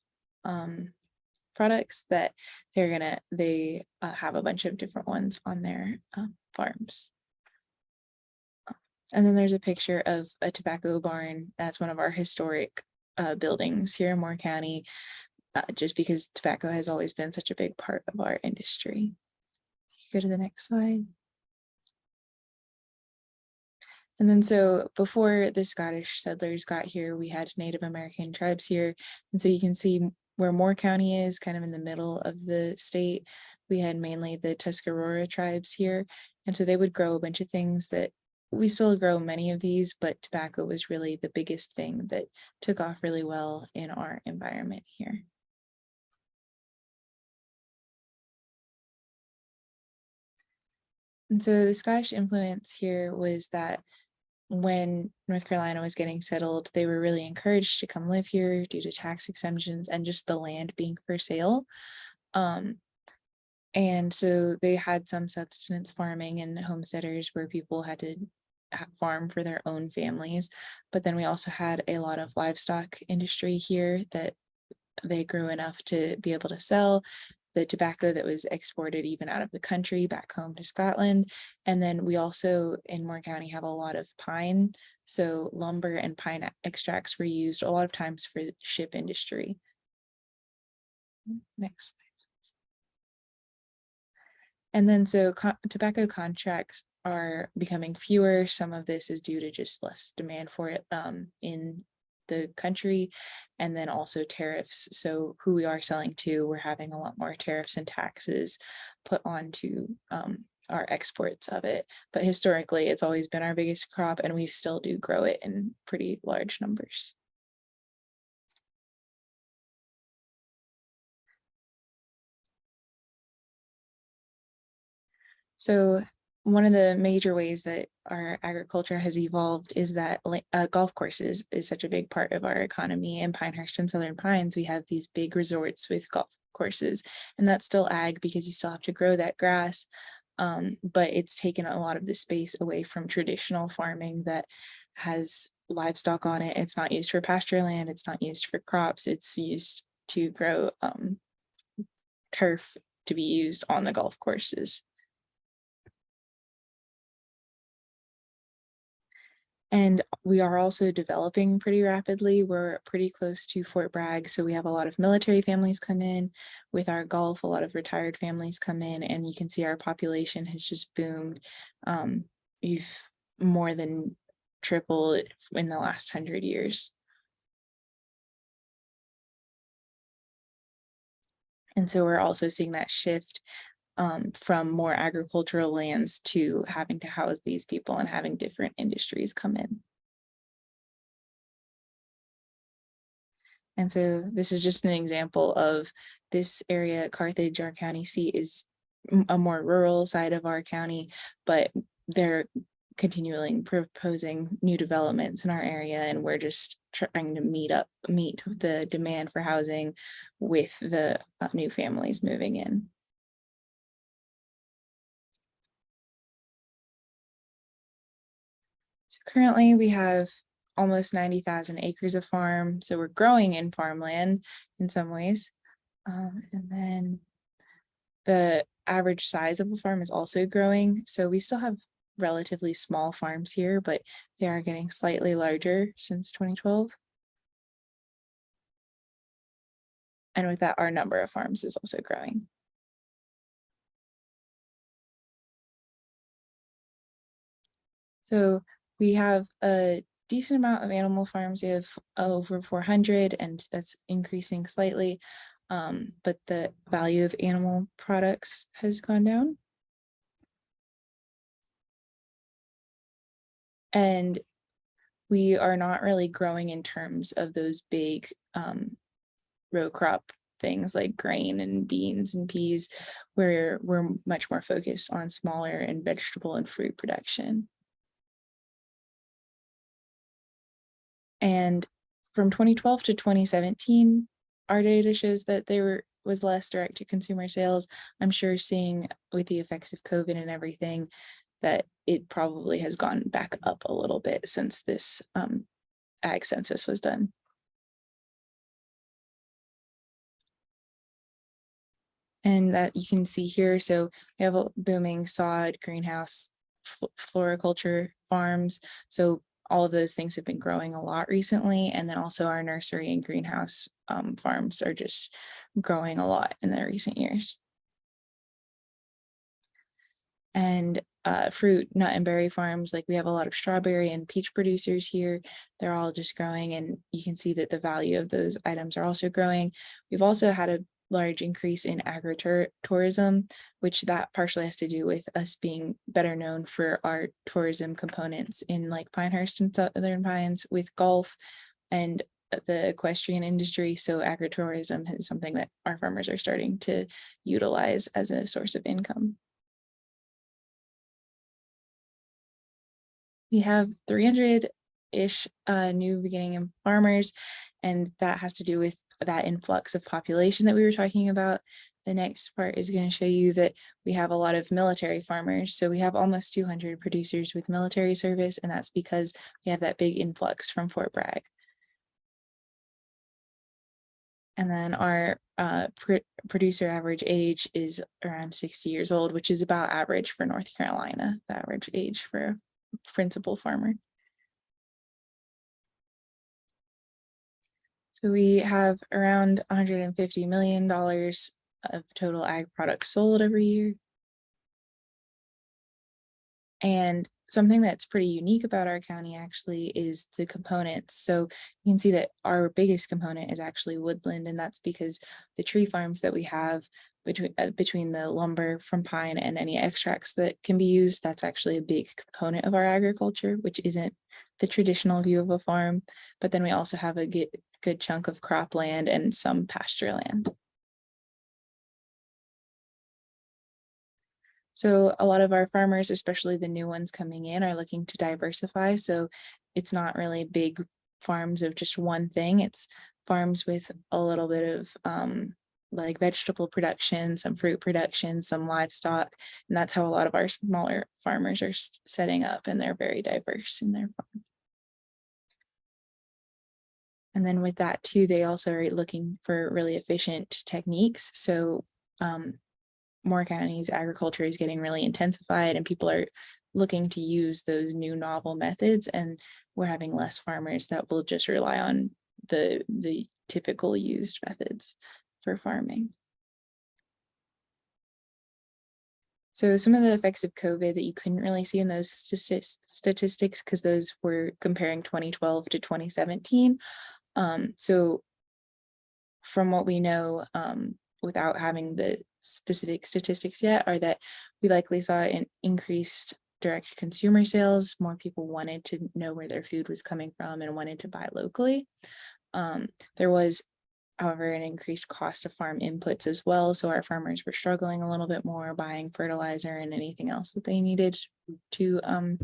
products that they have a bunch of different ones on their farms. And then there's a picture of a tobacco barn. That's one of our historic buildings here in Moore County, just because tobacco has always been such a big part of our industry. Go to the next slide. And then so before the Scottish settlers got here, we had Native American tribes here. And so you can see where Moore County is kind of in the middle of the state. We had mainly the Tuscarora tribes here. And so they would grow a bunch of things that we still grow many of these, but tobacco was really the biggest thing that took off really well in our environment here. And so the Scottish influence here was that when North Carolina was getting settled, they were really encouraged to come live here due to tax exemptions and just the land being for sale. And so they had some subsistence farming and homesteaders where people had to farm for their own families. But then we also had a lot of livestock industry here that they grew enough to be able to sell the tobacco that was exported even out of the country back home to Scotland. And then we also in Moore County have a lot of pine. So lumber and pine extracts were used a lot of times for the ship industry. Next slide. And then so tobacco contracts are becoming fewer. Some of this is due to just less demand for it in the country, and then also tariffs. So who we are selling to, we're having a lot more tariffs and taxes put onto our exports of it. But historically, it's always been our biggest crop, and we still do grow it in pretty large numbers. So one of the major ways that our agriculture has evolved is that golf courses is such a big part of our economy. In Pinehurst and Southern Pines, we have these big resorts with golf courses, and that's still ag because you still have to grow that grass. But it's taken a lot of the space away from traditional farming that has livestock on it. It's not used for pasture land. It's not used for crops. It's used to grow turf to be used on the golf courses. And we are also developing pretty rapidly. We're pretty close to Fort Bragg, so we have a lot of military families come in. With our golf, a lot of retired families come in, and you can see our population has just boomed. We've more than tripled in the last 100 years. And so we're also seeing that shift from more agricultural lands to having to house these people and having different industries come in. And so this is just an example of this area. Carthage, our county seat, is a more rural side of our county, but they're continually proposing new developments in our area, and we're just trying to meet the demand for housing with the new families moving in. So currently we have almost 90,000 acres of farm, so we're growing in farmland in some ways. And then the average size of a farm is also growing, so we still have relatively small farms here, but they are getting slightly larger since 2012. And with that, our number of farms is also growing. So we have a decent amount of animal farms. We have over 400, and that's increasing slightly. But the value of animal products has gone down. And we are not really growing in terms of those big row crop things like grain and beans and peas, where we're much more focused on smaller and vegetable and fruit production. And from 2012 to 2017, our data shows that there was less direct to consumer sales. I'm sure seeing with the effects of COVID and everything that it probably has gone back up a little bit since this ag census was done. And that you can see here, so we have a booming sod, greenhouse, floriculture farms. So all of those things have been growing a lot recently. And then also our nursery and greenhouse farms are just growing a lot in the recent years. And fruit, nut, and berry farms, like we have a lot of strawberry and peach producers here. They're all just growing, and you can see that the value of those items are also growing. We've also had a large increase in agritourism, which that partially has to do with us being better known for our tourism components in like Pinehurst and Southern Pines with golf and the equestrian industry. So agritourism is something that our farmers are starting to utilize as a source of income. We have 300-ish new beginning farmers, and that has to do with that influx of population that we were talking about. The next part is going to show you that we have a lot of military farmers. So we have almost 200 producers with military service, and that's because we have that big influx from Fort Bragg. And then our producer average age is around 60 years old, which is about average for North Carolina, the average age for a principal farmer. So we have around $150 million of total ag products sold every year. And something that's pretty unique about our county actually is the components. So you can see that our biggest component is actually woodland, and that's because the tree farms that we have between the lumber from pine and any extracts that can be used, that's actually a big component of our agriculture, which isn't the traditional view of a farm. But then we also have a good chunk of cropland and some pasture land. So a lot of our farmers, especially the new ones coming in, are looking to diversify. So it's not really big farms of just one thing. It's farms with a little bit of like vegetable production, some fruit production, some livestock. And that's how a lot of our smaller farmers are setting up, and they're very diverse in their farm. And then with that too, they also are looking for really efficient techniques. So Moore County's agriculture is getting really intensified, and people are looking to use those new novel methods, and we're having less farmers that will just rely on the typical used methods for farming. So some of the effects of COVID that you couldn't really see in those statistics, because those were comparing 2012 to 2017. So from what we know, without having the specific statistics yet, are that we likely saw an increased direct consumer sales. More people wanted to know where their food was coming from and wanted to buy locally. There was, however, an increased cost of farm inputs as well. So our farmers were struggling a little bit more buying fertilizer and anything else that they needed to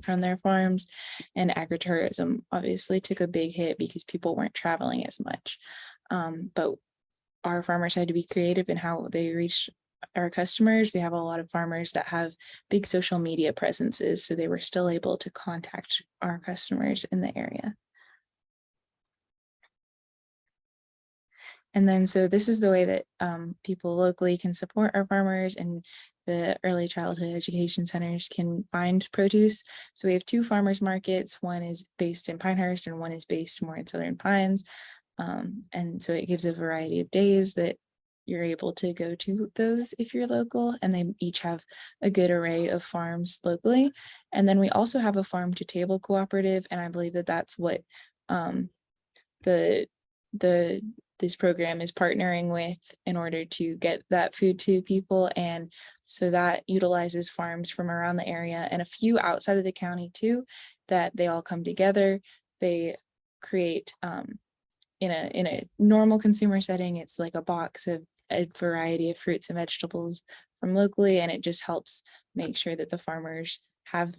run their farms. And agritourism obviously took a big hit because people weren't traveling as much. But our farmers had to be creative in how they reach our customers. We have a lot of farmers that have big social media presences, so they were still able to contact our customers in the area. And then, so this is the way that people locally can support our farmers, and the early childhood education centers can find produce. So we have 2 farmers markets. One is based in Pinehurst and one is based more in Southern Pines. And so it gives a variety of days that you're able to go to those if you're local, and they each have a good array of farms locally. And then we also have a farm to table cooperative, and I believe that that's what this program is partnering with in order to get that food to people. And so that utilizes farms from around the area and a few outside of the county too, that they all come together. They create in a normal consumer setting, it's like a box of a variety of fruits and vegetables from locally, and it just helps make sure that the farmers have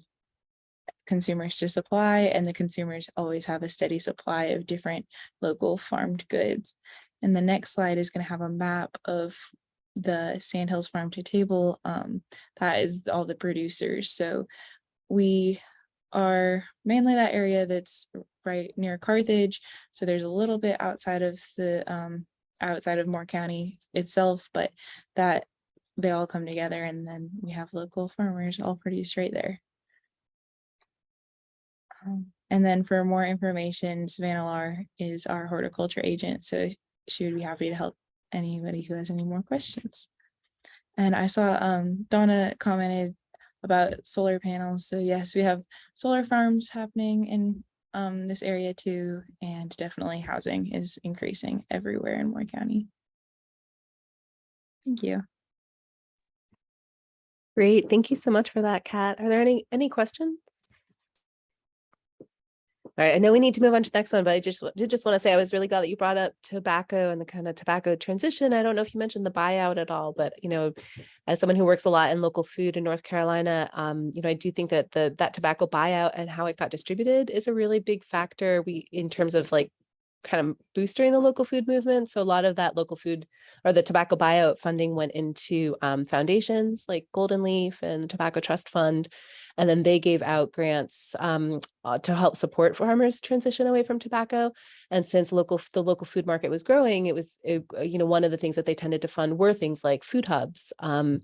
consumers to supply, and the consumers always have a steady supply of different local farmed goods. And the next slide is going to have a map of the Sandhills Farm to Table. That is all the producers. So we are mainly that area that's right near Carthage. So there's a little bit outside of the outside of Moore County itself, but that they all come together, and then we have local farmers all produced right there. And then for more information, Savannah Lar is our horticulture agent, so she would be happy to help anybody who has any more questions. And I saw Donna commented about solar panels. So yes, we have solar farms happening in this area too, and definitely housing is increasing everywhere in Moore County. Thank you. Great. Thank you so much for that, Kat. Are there any questions? All right, I know we need to move on to the next one, but I did just want to say I was really glad that you brought up tobacco and the kind of tobacco transition. I don't know if you mentioned the buyout at all, but as someone who works a lot in local food in North Carolina, I do think that that tobacco buyout and how it got distributed is a really big factor in terms of like kind of boosting the local food movement. So a lot of that local food or the tobacco buyout funding went into foundations like Golden Leaf and the Tobacco Trust Fund. And then they gave out grants to help support farmers transition away from tobacco. And since the local food market was growing, it was, one of the things that they tended to fund were things like food hubs to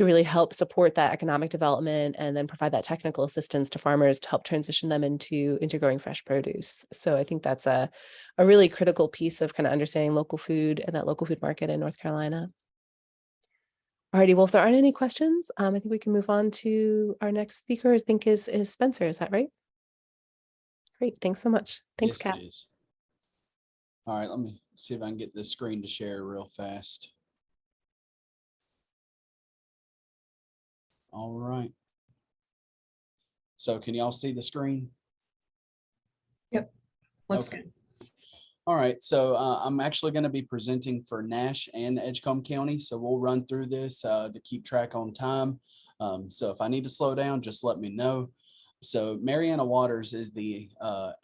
really help support that economic development and then provide that technical assistance to farmers to help transition them into growing fresh produce. So I think that's a really critical piece of kind of understanding local food and that local food market in North Carolina. Alrighty, well, if there aren't any questions, I think we can move on to our next speaker. I think is Spencer. Is that right? Great. Thanks so much. Thanks, Yes, Kat. it is. All right, let me see if I can get the screen to share real fast. All right. So can y'all see the screen? Yep. Looks Okay. good. All right, so I'm actually going to be presenting for Nash and Edgecombe County. So we'll run through this to keep track on time. So if I need to slow down, just let me know. So Mariana Waters is the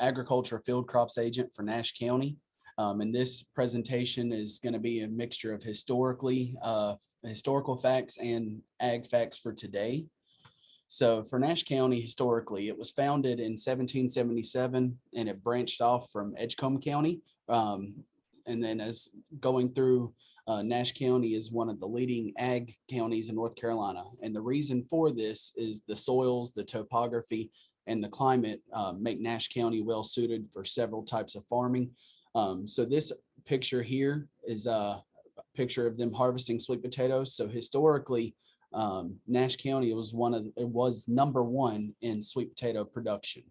agriculture field crops agent for Nash County. And this presentation is going to be a mixture of historical facts and ag facts for today. So for Nash County, historically, it was founded in 1777 and it branched off from Edgecombe County. And then as going through, Nash County is one of the leading ag counties in North Carolina. And the reason for this is the soils, the topography, and the climate make Nash County well suited for several types of farming. So this picture here is a picture of them harvesting sweet potatoes. So historically, Nash County was number one in sweet potato production.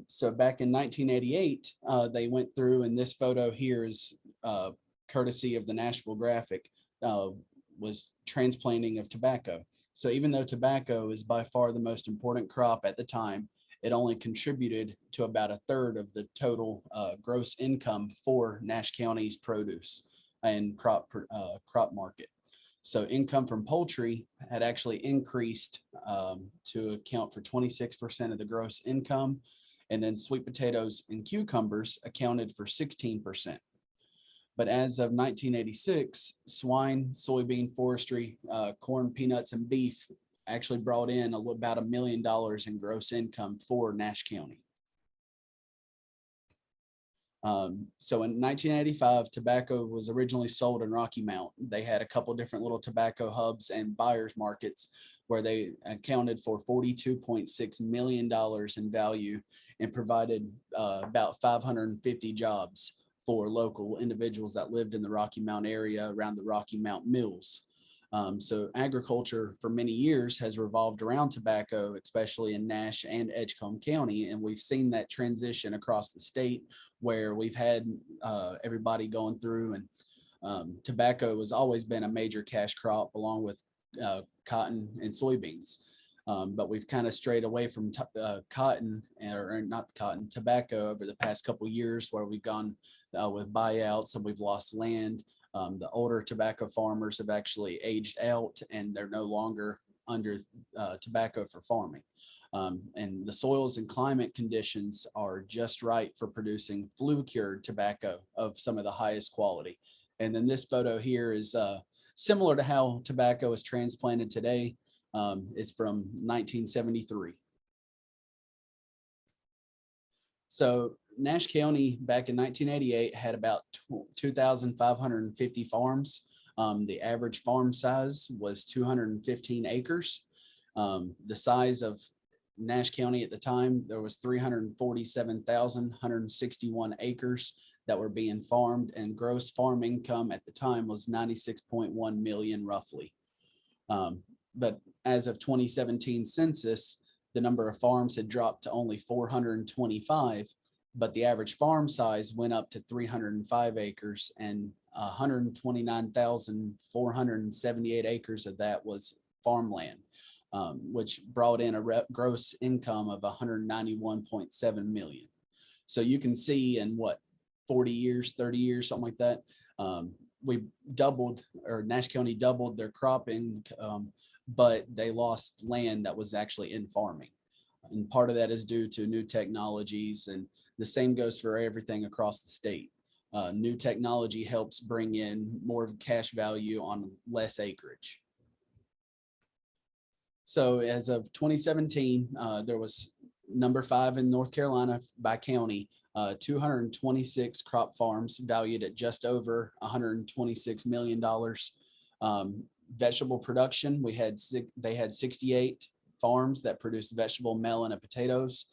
So back in 1988, they went through, and this photo here is courtesy of the Nashville Graphic, was transplanting of tobacco. So even though tobacco is by far the most important crop at the time, it only contributed to about a third of the total gross income for Nash County's produce and crop market. So income from poultry had actually increased to account for 26% of the gross income. And then sweet potatoes and cucumbers accounted for 16%. But as of 1986, swine, soybean, forestry, corn, peanuts, and beef actually brought in about $1 million in gross income for Nash County. So in 1985, tobacco was originally sold in Rocky Mount. They had a couple different little tobacco hubs and buyers markets where they accounted for $42.6 million in value and provided about 550 jobs for local individuals that lived in the Rocky Mount area around the Rocky Mount mills. So agriculture for many years has revolved around tobacco, especially in Nash and Edgecombe County. And we've seen that transition across the state where we've had everybody going through, and tobacco has always been a major cash crop along with cotton and soybeans. But we've kind of strayed away from tobacco over the past couple of years, where we've gone with buyouts and we've lost land. The older tobacco farmers have actually aged out and they're no longer under tobacco for farming. And the soils and climate conditions are just right for producing flue-cured tobacco of some of the highest quality. And then this photo here is similar to how tobacco is transplanted today. It's from 1973. So Nash County back in 1988 had about 2,550 farms. The average farm size was 215 acres. The size of Nash County at the time, there was 347,161 acres that were being farmed, and gross farm income at the time was 96.1 million roughly. But as of 2017 census, the number of farms had dropped to only 425, but the average farm size went up to 305 acres, and 129,478 acres of that was farmland, which brought in a gross income of 191.7 million. So you can see in 40 years, 30 years, something like that, we doubled, or Nash County doubled their cropping, but they lost land that was actually in farming. And part of that is due to new technologies, and the same goes for everything across the state. New technology helps bring in more cash value on less acreage. So as of 2017, there was number 5 in North Carolina by county, 226 crop farms valued at just over $126 million. Vegetable production, they had 68 farms that produced vegetable, melon, and potatoes.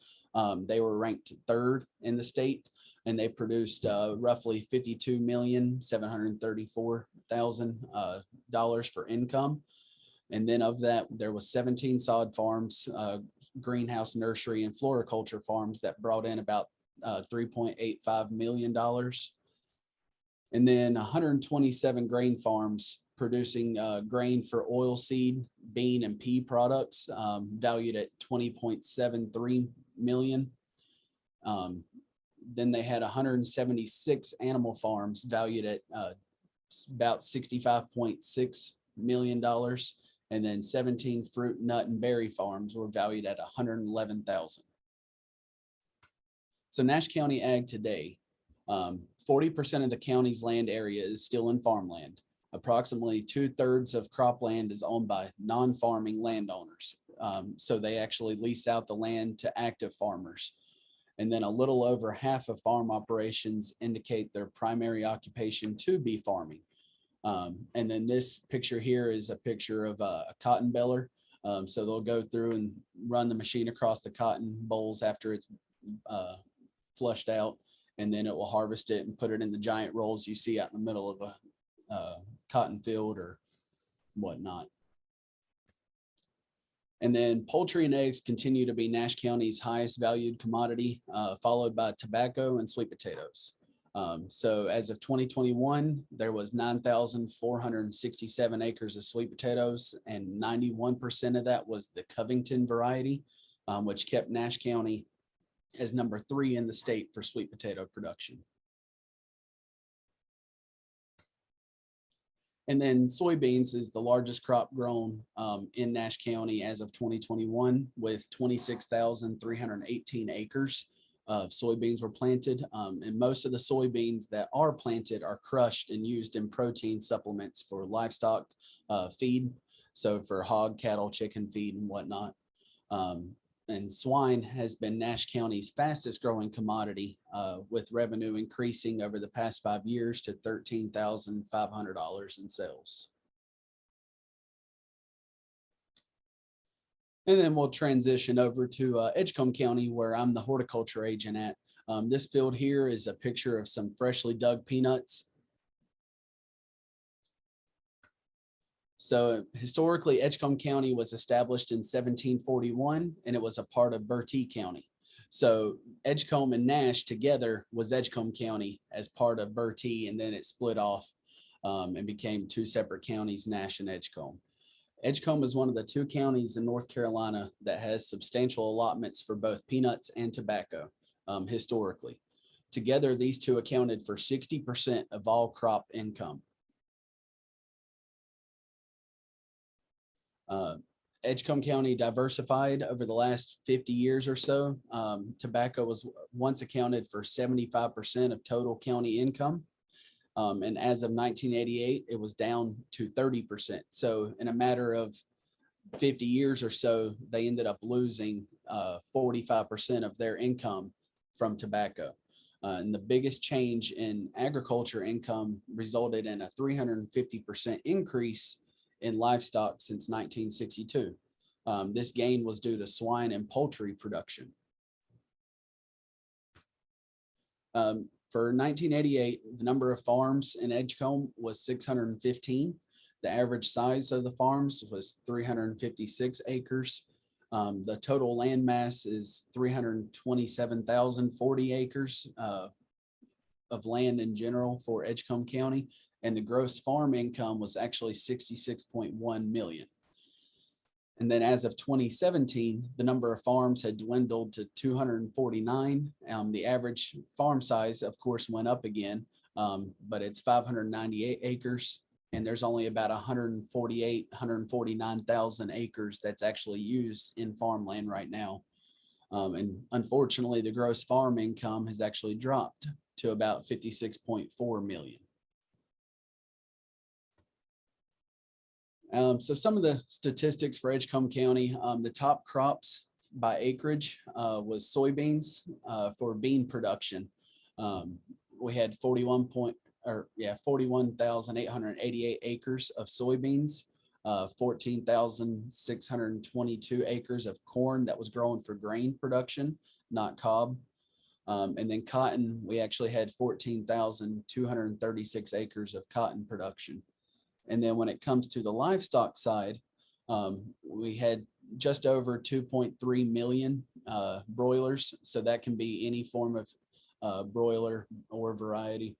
They were ranked 3rd in the state, and they produced roughly $52,734,000 for income. And then of that, there was 17 sod farms, greenhouse, nursery, and floriculture farms that brought in about $3.85 million. And then 127 grain farms producing grain for oilseed, bean, and pea products, valued at $20.73 million. Then they had 176 animal farms valued at about $65.6 million. And then 17 fruit, nut, and berry farms were valued at $111,000. So Nash County Ag today, 40% of the county's land area is still in farmland. Approximately 2/3 of cropland is owned by non-farming landowners. So they actually lease out the land to active farmers. And then a little over half of farm operations indicate their primary occupation to be farming. And then this picture here is a picture of a cotton baler. So they'll go through and run the machine across the cotton bolls after it's flushed out, and then it will harvest it and put it in the giant rolls you see out in the middle of a cotton field or whatnot. And then poultry and eggs continue to be Nash County's highest valued commodity, followed by tobacco and sweet potatoes. So as of 2021, there was 9,467 acres of sweet potatoes, and 91% of that was the Covington variety, which kept Nash County as number 3 in the state for sweet potato production. And then soybeans is the largest crop grown in Nash County as of 2021, with 26,318 acres of soybeans were planted. And most of the soybeans that are planted are crushed and used in protein supplements for livestock feed. So for hog, cattle, chicken feed and whatnot. And swine has been Nash County's fastest growing commodity, with revenue increasing over the past 5 years to $13,500 in sales. And then we'll transition over to Edgecombe County, where I'm the horticulture agent at. This field here is a picture of some freshly dug peanuts. So historically, Edgecombe County was established in 1741, and it was a part of Bertie County. So Edgecombe and Nash together was Edgecombe County as part of Bertie, and then it split off and became 2 separate counties, Nash and Edgecombe. Edgecombe is one of the 2 counties in North Carolina that has substantial allotments for both peanuts and tobacco historically. Together, these 2 accounted for 60% of all crop income. Edgecombe County diversified over the last 50 years or so. Tobacco was once accounted for 75% of total county income. And as of 1988, it was down to 30%. So in a matter of 50 years or so, they ended up losing 45% of their income from tobacco. And the biggest change in agriculture income resulted in a 350% increase in livestock since 1962. This gain was due to swine and poultry production. For 1988, the number of farms in Edgecombe was 615. The average size of the farms was 356 acres. The total land mass is 327,040 acres of land in general for Edgecombe County. And the gross farm income was actually 66.1 million. And then as of 2017, the number of farms had dwindled to 249. The average farm size, of course, went up again, but it's 598 acres. And there's only about 149,000 acres that's actually used in farmland right now. And unfortunately, the gross farm income has actually dropped to about 56.4 million. So some of the statistics for Edgecombe County, the top crops by acreage was soybeans for bean production. We had 41,888 acres of soybeans, 14,622 acres of corn that was grown for grain production, not cob. And then cotton, we actually had 14,236 acres of cotton production. And then when it comes to the livestock side, we had just over 2.3 million broilers. So that can be any form of broiler or variety.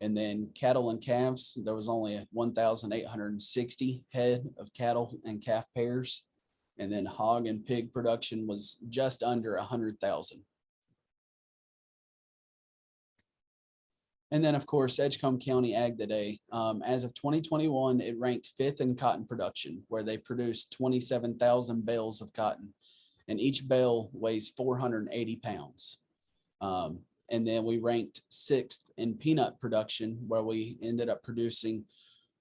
And then cattle and calves, there was only 1,860 head of cattle and calf pairs. And then hog and pig production was just under 100,000. And then, of course, Edgecombe County Ag Today, as of 2021, it ranked 5th in cotton production, where they produced 27,000 bales of cotton, and each bale weighs 480 pounds. And then we ranked 6th in peanut production, where we ended up producing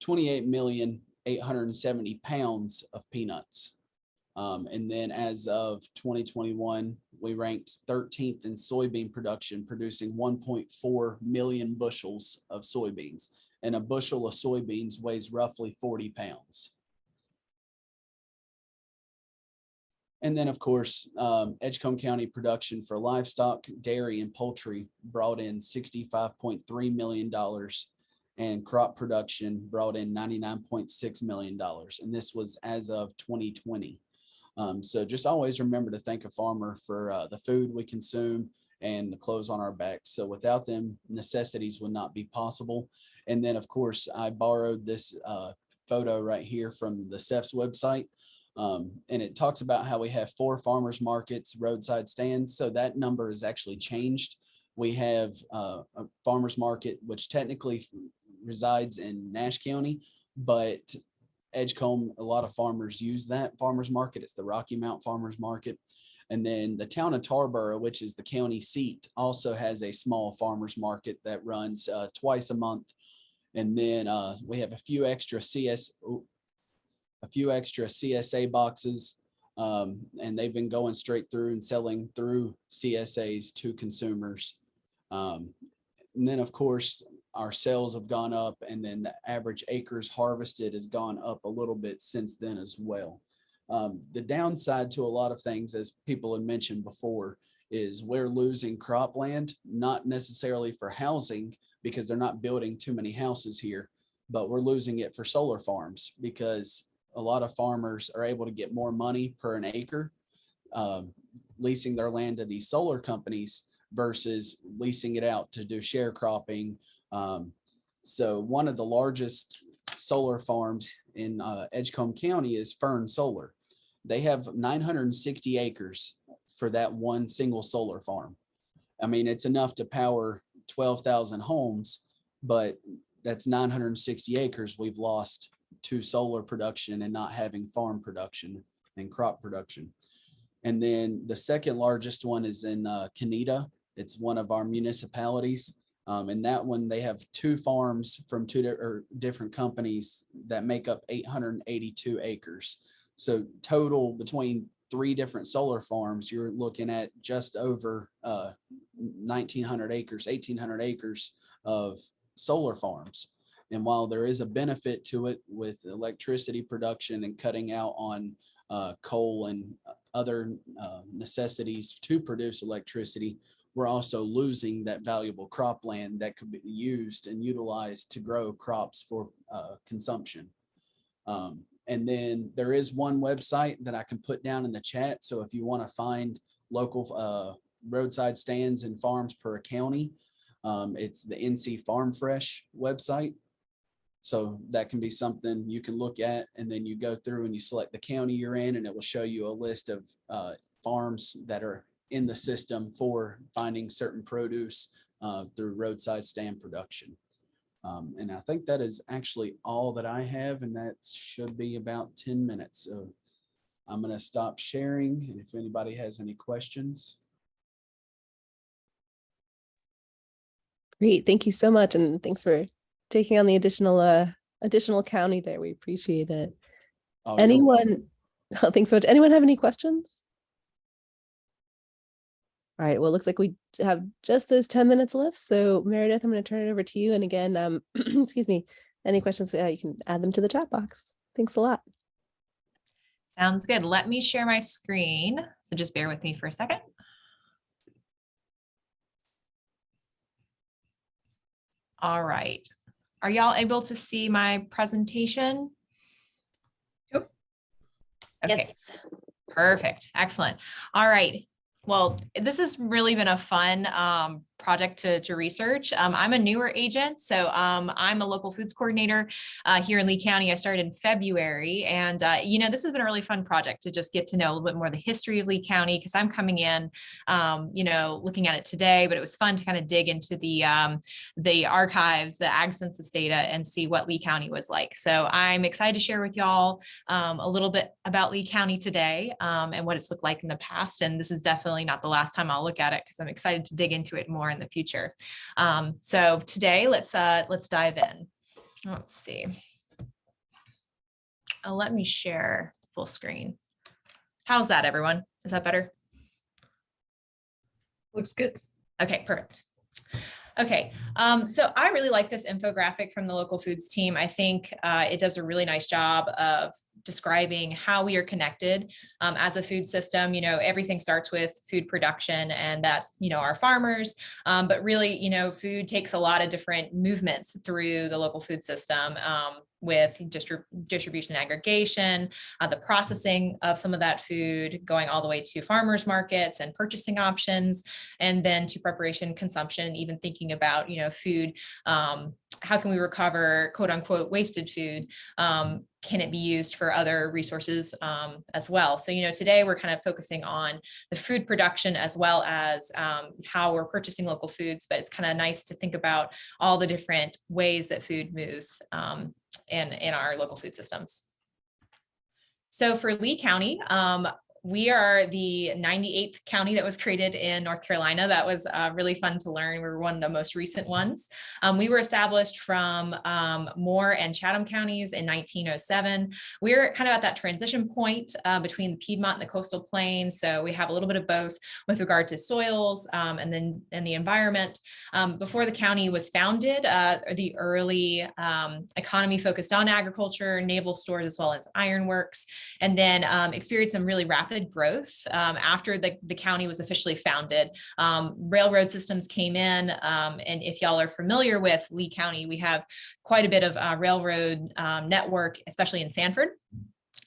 28,870 pounds of peanuts. And then as of 2021, we ranked 13th in soybean production, producing 1.4 million bushels of soybeans. And a bushel of soybeans weighs roughly 40 pounds. And then, of course, Edgecombe County production for livestock, dairy, and poultry brought in $65.3 million, and crop production brought in $99.6 million. And this was as of 2020. So just always remember to thank a farmer for the food we consume and the clothes on our backs. So without them, necessities would not be possible. And then, of course, I borrowed this photo right here from the CEF's website. And it talks about how we have 4 farmers markets, roadside stands. So that number is actually changed. We have a farmers market, which technically resides in Nash County, but Edgecombe, a lot of farmers use that farmers market. It's the Rocky Mount Farmers Market. And then the town of Tarboro, which is the county seat, also has a small farmers market that runs twice a month. And then we have a few extra CSA boxes, and they've been going straight through and selling through CSAs to consumers. And then, of course, our sales have gone up, and then the average acres harvested has gone up a little bit since then as well. The downside to a lot of things, as people had mentioned before, is we're losing cropland, not necessarily for housing because they're not building too many houses here, but we're losing it for solar farms because a lot of farmers are able to get more money per an acre leasing their land to these solar companies versus leasing it out to do sharecropping. So one of the largest solar farms in Edgecombe County is Fern Solar. They have 960 acres for that one single solar farm. I mean, it's enough to power 12,000 homes, but that's 960 acres we've lost to solar production and not having farm production and crop production. And then the second largest one is in Canida. It's one of our municipalities. And that one, they have 2 farms from 2 different companies that make up 882 acres. So total between 3 different solar farms, you're looking at just over 1,900 acres, 1,800 acres of solar farms. And while there is a benefit to it with electricity production and cutting out on coal and other necessities to produce electricity, we're also losing that valuable cropland that could be used and utilized to grow crops for consumption. And then there is one website that I can put down in the chat. So if you want to find local roadside stands and farms per county, it's the NC Farm Fresh website. So that can be something you can look at, and then you go through and you select the county you're in, and it will show you a list of farms that are in the system for finding certain produce through roadside stand production. And I think that is actually all that I have, and that should be about 10 minutes. So I'm going to stop sharing, and if anybody has any questions. Great. Thank you so much. And thanks for taking on the additional county there. We appreciate it. Oh, Anyone? Oh, thanks so much. Anyone have any questions? All right. Well, it looks like we have just those 10 minutes left. So Meredith, I'm going to turn it over to you. And again, excuse me, any questions, you can add them to the chat box. Thanks a lot. Sounds good. Let me share my screen. So just bear with me for a second. All right. Are y'all able to see my presentation? Yep. Okay. Yes. Perfect. Excellent. All right. Well, this has really been a fun project to research. I'm a newer agent, so I'm a local foods coordinator here in Lee County. I started in February, and this has been a really fun project to just get to know a little bit more of the history of Lee County, because I'm coming in, looking at it today, but it was fun to kind of dig into the archives, the ag census data, and see what Lee County was like. So I'm excited to share with y'all a little bit about Lee County today and what it's looked like in the past. And this is definitely not the last time I'll look at it, because I'm excited to dig into it more in the future. So today, let's dive in. Let's see. let me share full screen. How's that, everyone? Is that better? Looks good. Okay, perfect. Okay, so I really like this infographic from the local foods team. I think it does a really nice job of describing how we are connected as a food system. You know, everything starts with food production, and that's, you know, our farmers. But really, you know, food takes a lot of different movements through the local food system. With distribution and aggregation, the processing of some of that food, going all the way to farmers markets and purchasing options, and then to preparation, consumption, even thinking about, you know, food, how can we recover quote unquote wasted food? Can it be used for other resources as well? So, you know, today we're kind of focusing on the food production as well as how we're purchasing local foods, but it's kind of nice to think about all the different ways that food moves in our local food systems. So for Lee County, we are the 98th county that was created in North Carolina. That was really fun to learn. We were one of the most recent ones. We were established from Moore and Chatham counties in 1907. We're kind of at that transition point between the Piedmont and the coastal plain. So we have a little bit of both with regard to soils and the environment. Before the county was founded, the early economy focused on agriculture, naval stores, as well as ironworks, and then experienced some really rapid growth after the county was officially founded. Railroad systems came in, and if y'all are familiar with Lee County, we have quite a bit of railroad network, especially in Sanford.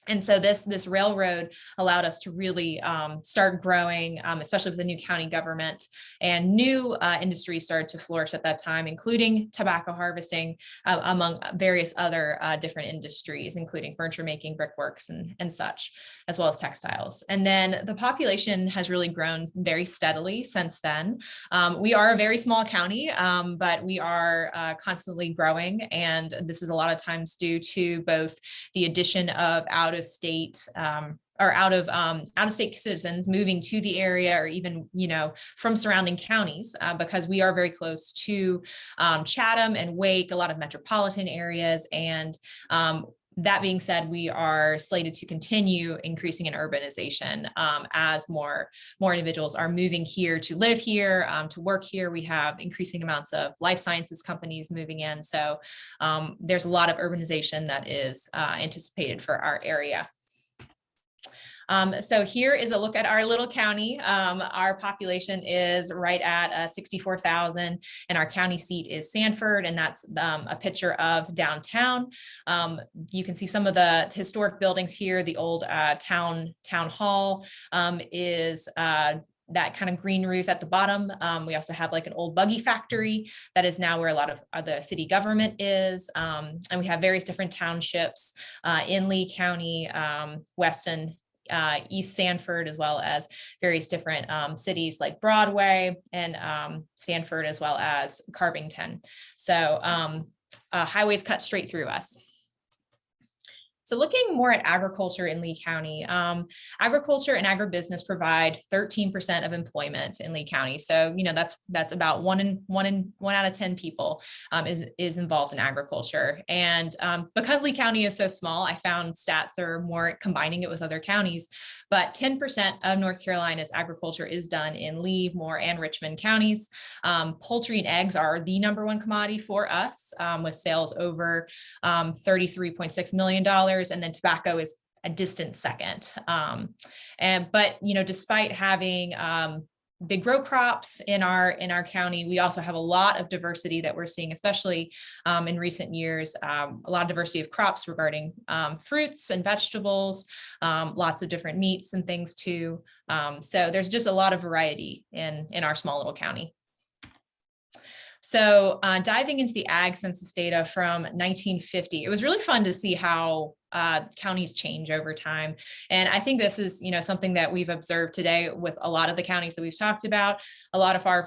And so this railroad allowed us to really start growing, especially with the new county government, and new industries started to flourish at that time, including tobacco harvesting, among various other different industries, including furniture making, brickworks, and such, as well as textiles. And then the population has really grown very steadily since then. We are a very small county, but we are constantly growing. And this is a lot of times due to both the addition of out-of-state or out-of-state citizens moving to the area, or even, you know, from surrounding counties, because we are very close to Chatham and Wake, a lot of metropolitan areas. And that being said, we are slated to continue increasing in urbanization as more individuals are moving here to live here, to work here. We have increasing amounts of life sciences companies moving in. So there's a lot of urbanization that is anticipated for our area. So here is a look at our little county. Our population is right at 64,000, and our county seat is Sanford, and that's a picture of downtown. You can see some of the historic buildings here. The old town hall is that kind of green roof at the bottom. We also have like an old buggy factory that is now where a lot of the city government is. And we have various different townships in Lee County, Weston, East Sanford, as well as various different cities like Broadway and Sanford, as well as Carbington. So highways cut straight through us. So looking more at agriculture in Lee County, agriculture and agribusiness provide 13% of employment in Lee County. So, you know, that's about one out of 10 people is involved in agriculture. And because Lee County is so small, I found stats that are more combining it with other counties, but 10% of North Carolina's agriculture is done in Lee, Moore, and Richmond counties. Poultry and eggs are the #1 commodity for us, with sales over $33.6 million. And then tobacco is a distant second. But, you know, despite having big row crops in our county, we also have a lot of diversity that we're seeing, especially in recent years, a lot of diversity of crops regarding fruits and vegetables, lots of different meats and things too. So there's just a lot of variety in our small little county. So diving into the ag census data from 1950, it was really fun to see how counties change over time. And I think this is, you know, something that we've observed today with a lot of the counties that we've talked about.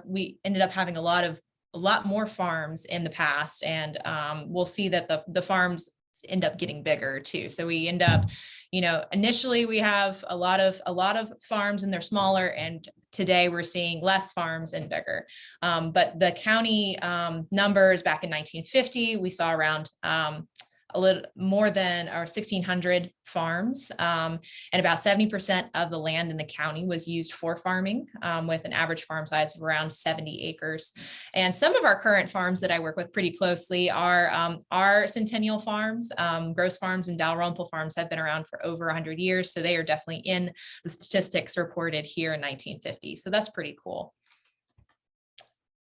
We ended up having a lot more farms in the past, and we'll see that the farms end up getting bigger too. So we end up, you know, initially we have a lot of farms and they're smaller, and today we're seeing less farms and bigger. But the county numbers back in 1950, we saw around a little more than our 1,600 farms, and about 70% of the land in the county was used for farming, with an average farm size of around 70 acres. And some of our current farms that I work with pretty closely are our Centennial farms. Gross Farms and Dalrymple farms have been around for over 100 years, so they are definitely in the statistics reported here in 1950. So that's pretty cool.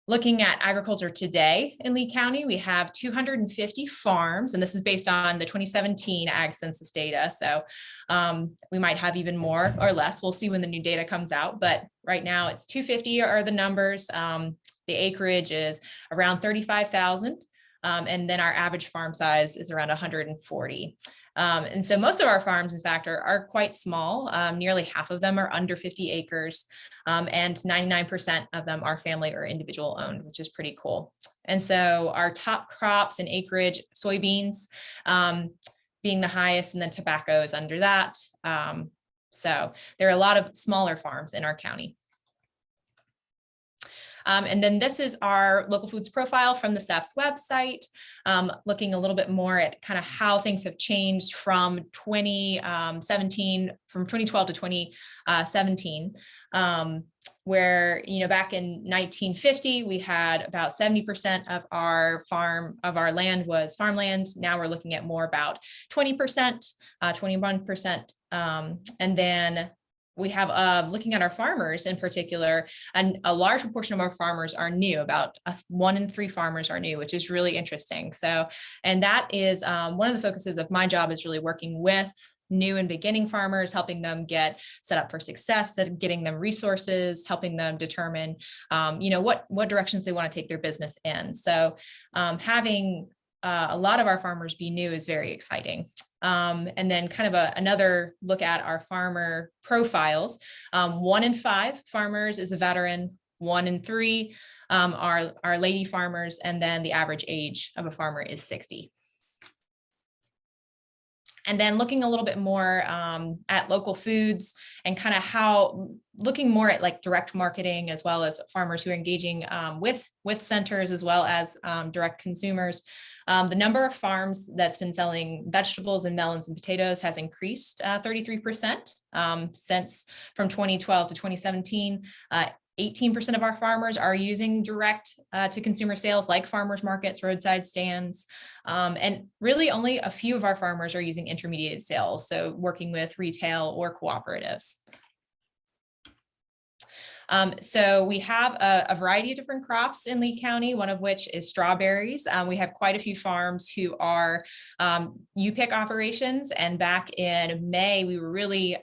Looking at agriculture today in Lee County, we have 250 farms, and this is based on the 2017 ag census data. So we might have even more or less. We'll see when the new data comes out, but right now it's 250 are the numbers. The acreage is around 35,000. And then our average farm size is around 140. And so most of our farms, in fact, are quite small. Nearly half of them are under 50 acres, and 99% of them are family or individual owned, which is pretty cool. And so our top crops and acreage, soybeans being the highest, and then tobacco is under that. So there are a lot of smaller farms in our county. And then this is our local foods profile from the SAF's website, looking a little bit more at kind of how things have changed from 2012 to 2017, where, you know, back in 1950, we had about 70% of our land was farmland. Now we're looking at more about 20%, 21%. And then we have, looking at our farmers in particular, and a large proportion of our farmers are new. About 1 in 3 farmers are new, which is really interesting. So, and that is one of the focuses of my job, is really working with new and beginning farmers, helping them get set up for success, that getting them resources, helping them determine, you know, what directions they want to take their business in. So having a lot of our farmers be new is very exciting. And then kind of another look at our farmer profiles. 1 in 5 farmers is a veteran, 1 in 3 are lady farmers, and then the average age of a farmer is 60. And then looking a little bit more at local foods and kind of how, looking more at like direct marketing, as well as farmers who are engaging with centers, as well as direct consumers. The number of farms that's been selling vegetables and melons and potatoes has increased 33% since from 2012 to 2017. 18% of our farmers are using direct to consumer sales, like farmers markets, roadside stands. And really only a few of our farmers are using intermediated sales, so working with retail or cooperatives. So we have a variety of different crops in Lee County, one of which is strawberries. We have quite a few farms who are U-pick operations, and back in May, we were really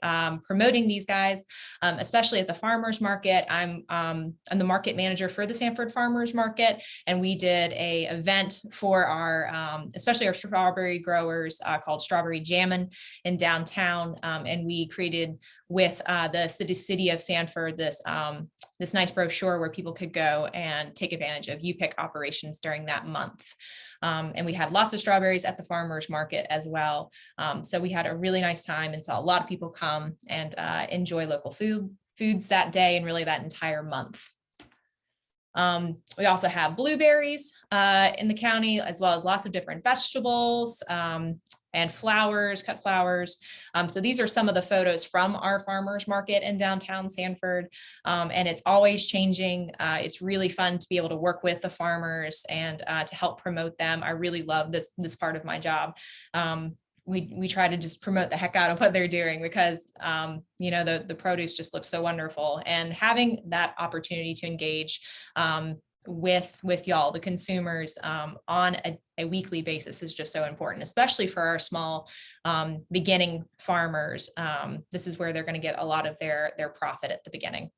promoting these guys, especially at the farmers market. I'm the market manager for the Sanford Farmers Market, and we did a event for our, especially our strawberry growers, called Strawberry Jammin' in downtown, and we created with the city of Sanford this nice brochure where people could go and take advantage of U-pick operations during that month. And we had lots of strawberries at the farmers market as well. So we had a really nice time and saw a lot of people come and enjoy local foods that day and really that entire month. We also have blueberries in the county, as well as lots of different vegetables and flowers, cut flowers. So these are some of the photos from our farmers market in downtown Sanford. And it's always changing. It's really fun to be able to work with the farmers and to help promote them. I really love this part of my job. We try to just promote the heck out of what they're doing, because you know, the produce just looks so wonderful, and having that opportunity to engage with y'all, the consumers, on a weekly basis is just so important, especially for our small beginning farmers. This is where they're going to get a lot of their profit at the beginning.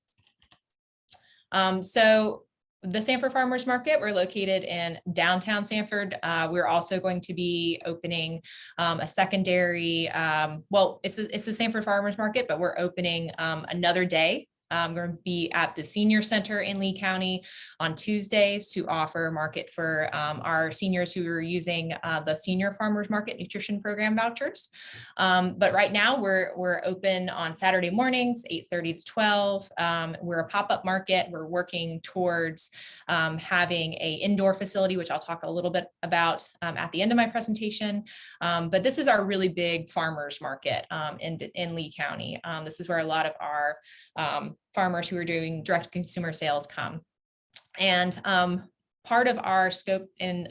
So the Sanford Farmers Market, we're located in downtown Sanford. We're also going to be opening a secondary, well, it's the Sanford Farmers Market, but we're opening another day I'm going to be at the senior center in Lee County on Tuesdays to offer market for our seniors who are using the senior farmers market nutrition program vouchers. But right now we're open on Saturday mornings, 8:30 to 12. We're a pop-up market. We're working towards having a indoor facility, which I'll talk a little bit about at the end of my presentation. But this is our really big farmers market in Lee County. This is where a lot of our farmers who are doing direct consumer sales come. And part of our scope in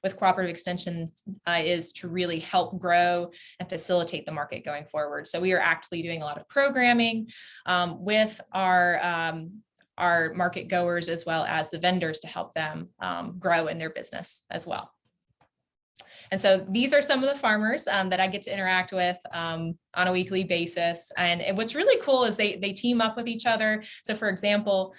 with cooperative extension is to really help grow and facilitate the market going forward. So we are actively doing a lot of programming with our market goers as well as the vendors to help them grow in their business as well. And so these are some of the farmers that I get to interact with on a weekly basis. And what's really cool is they team up with each other. So for example,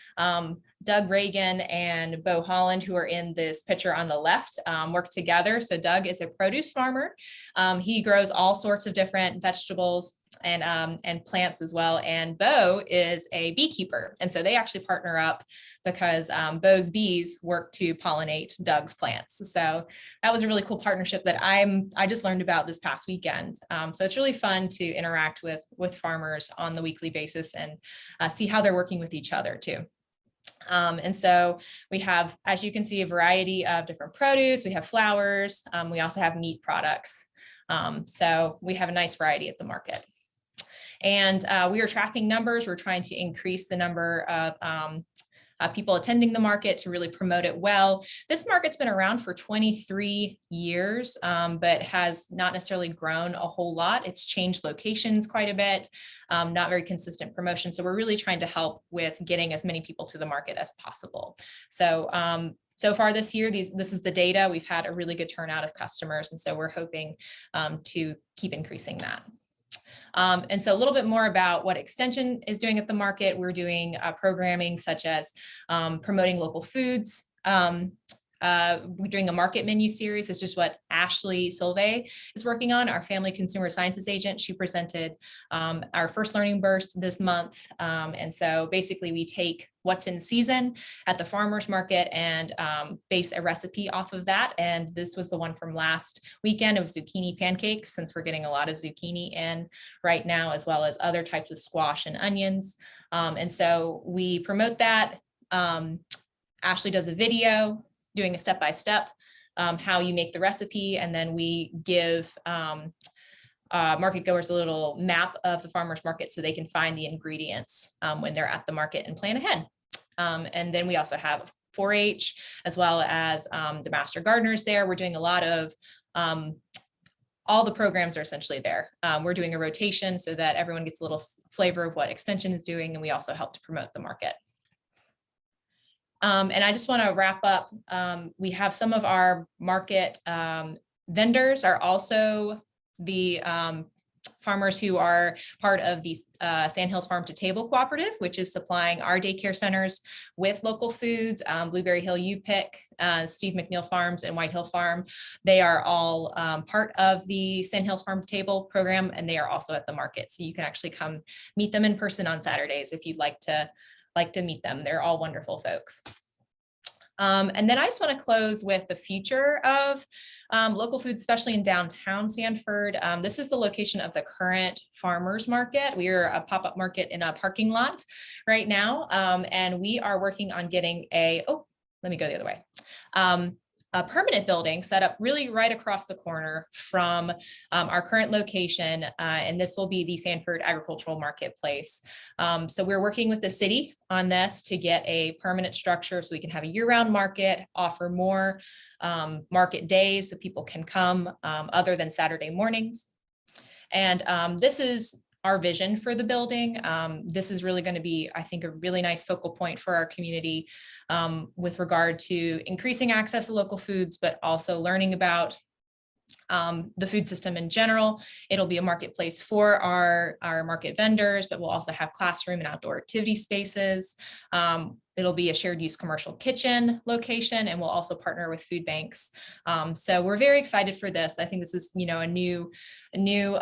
Doug Reagan and Bo Holland, who are in this picture on the left, work together. So Doug is a produce farmer. He grows all sorts of different vegetables and plants as well. And Bo is a beekeeper. And so they actually partner up because Bo's bees work to pollinate Doug's plants. So that was a really cool partnership that I just learned about this past weekend. So it's really fun to interact with farmers on the weekly basis and see how they're working with each other too. And so we have, as you can see, a variety of different produce. We have flowers. We also have meat products. So we have a nice variety at the market. And we are tracking numbers. We're trying to increase the number of people attending the market to really promote it well. This market's been around for 23 years, but has not necessarily grown a whole lot. It's changed locations quite a bit, not very consistent promotion. So we're really trying to help with getting as many people to the market as possible. So so far this year, this is the data. We've had a really good turnout of customers. And so we're hoping to keep increasing that. And so a little bit more about what Extension is doing at the market. We're doing programming such as promoting local foods. We're doing a market menu series. It's just what Ashley Silve is working on, our family consumer sciences agent. She presented our first learning burst this month. And so basically we take what's in season at the farmer's market and base a recipe off of that. And this was the one from last weekend. It was zucchini pancakes, since we're getting a lot of zucchini in right now, as well as other types of squash and onions. And so we promote that. Ashley does a video doing a step-by-step how you make the recipe. And then we give market goers a little map of the farmer's market so they can find the ingredients when they're at the market and plan ahead. And then we also have 4-H as well as the master gardeners there. We're doing a lot of, all the programs are essentially there. We're doing a rotation so that everyone gets a little flavor of what Extension is doing. And we also help to promote the market. And I just want to wrap up. We have some of our market vendors are also the farmers who are part of the Sandhills Farm to Table Cooperative, which is supplying our daycare centers with local foods. Blueberry Hill U-Pick, Steve McNeil Farms, and White Hill Farm. They are all part of the Sandhills Farm to Table program, and they are also at the market. So you can actually come meet them in person on Saturdays if you'd like to meet them. They're all wonderful folks. And then I just want to close with the future of local foods, especially in downtown Sanford. This is the location of the current farmers market. We are a pop-up market in a parking lot right now. And we are working on getting let me go the other way. A permanent building set up really right across the corner from our current location. And this will be the Sanford Agricultural Marketplace. So we're working with the city on this to get a permanent structure so we can have a year-round market, offer more market days so people can come other than Saturday mornings. And this is our vision for the building. This is really going to be, I think, a really nice focal point for our community with regard to increasing access to local foods, but also learning about the food system in general. It'll be a marketplace for our market vendors, but we'll also have classroom and outdoor activity spaces. It'll be a shared use commercial kitchen location, and we'll also partner with food banks. So we're very excited for this. I think this is, a new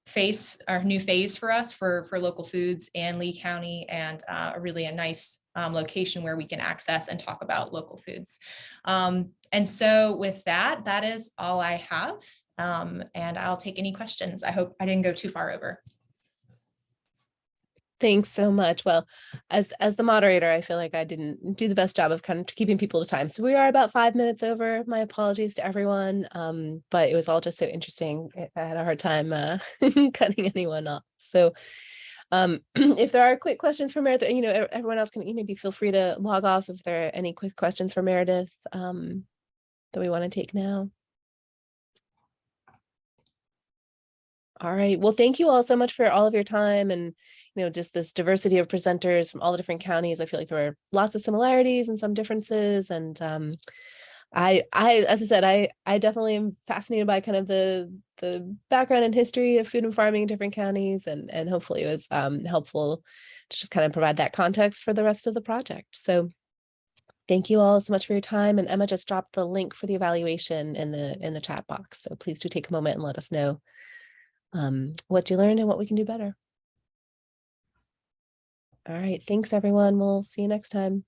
phase for us for local foods in Lee County, and really a nice location where we can access and talk about local foods. And so with that, that is all I have. And I'll take any questions. I hope I didn't go too far over. Thanks so much. Well, as the moderator, I feel like I didn't do the best job of kind of keeping people to time. So we are about 5 minutes over. My apologies to everyone. But it was all just so interesting. I had a hard time cutting anyone off. So if there are quick questions for Meredith, everyone else can maybe feel free to log off if there are any quick questions for Meredith that we want to take now. All right. Well, thank you all so much for all of your time and, just this diversity of presenters from all the different counties. I feel like there were lots of similarities and some differences. And as I said, I definitely am fascinated by kind of the background and history of food and farming in different counties. And hopefully it was helpful to just kind of provide that context for the rest of the project. So thank you all so much for your time. And Emma just dropped the link for the evaluation in the chat box. So please do take a moment and let us know what you learned and what we can do better. All right. Thanks, everyone. We'll see you next time.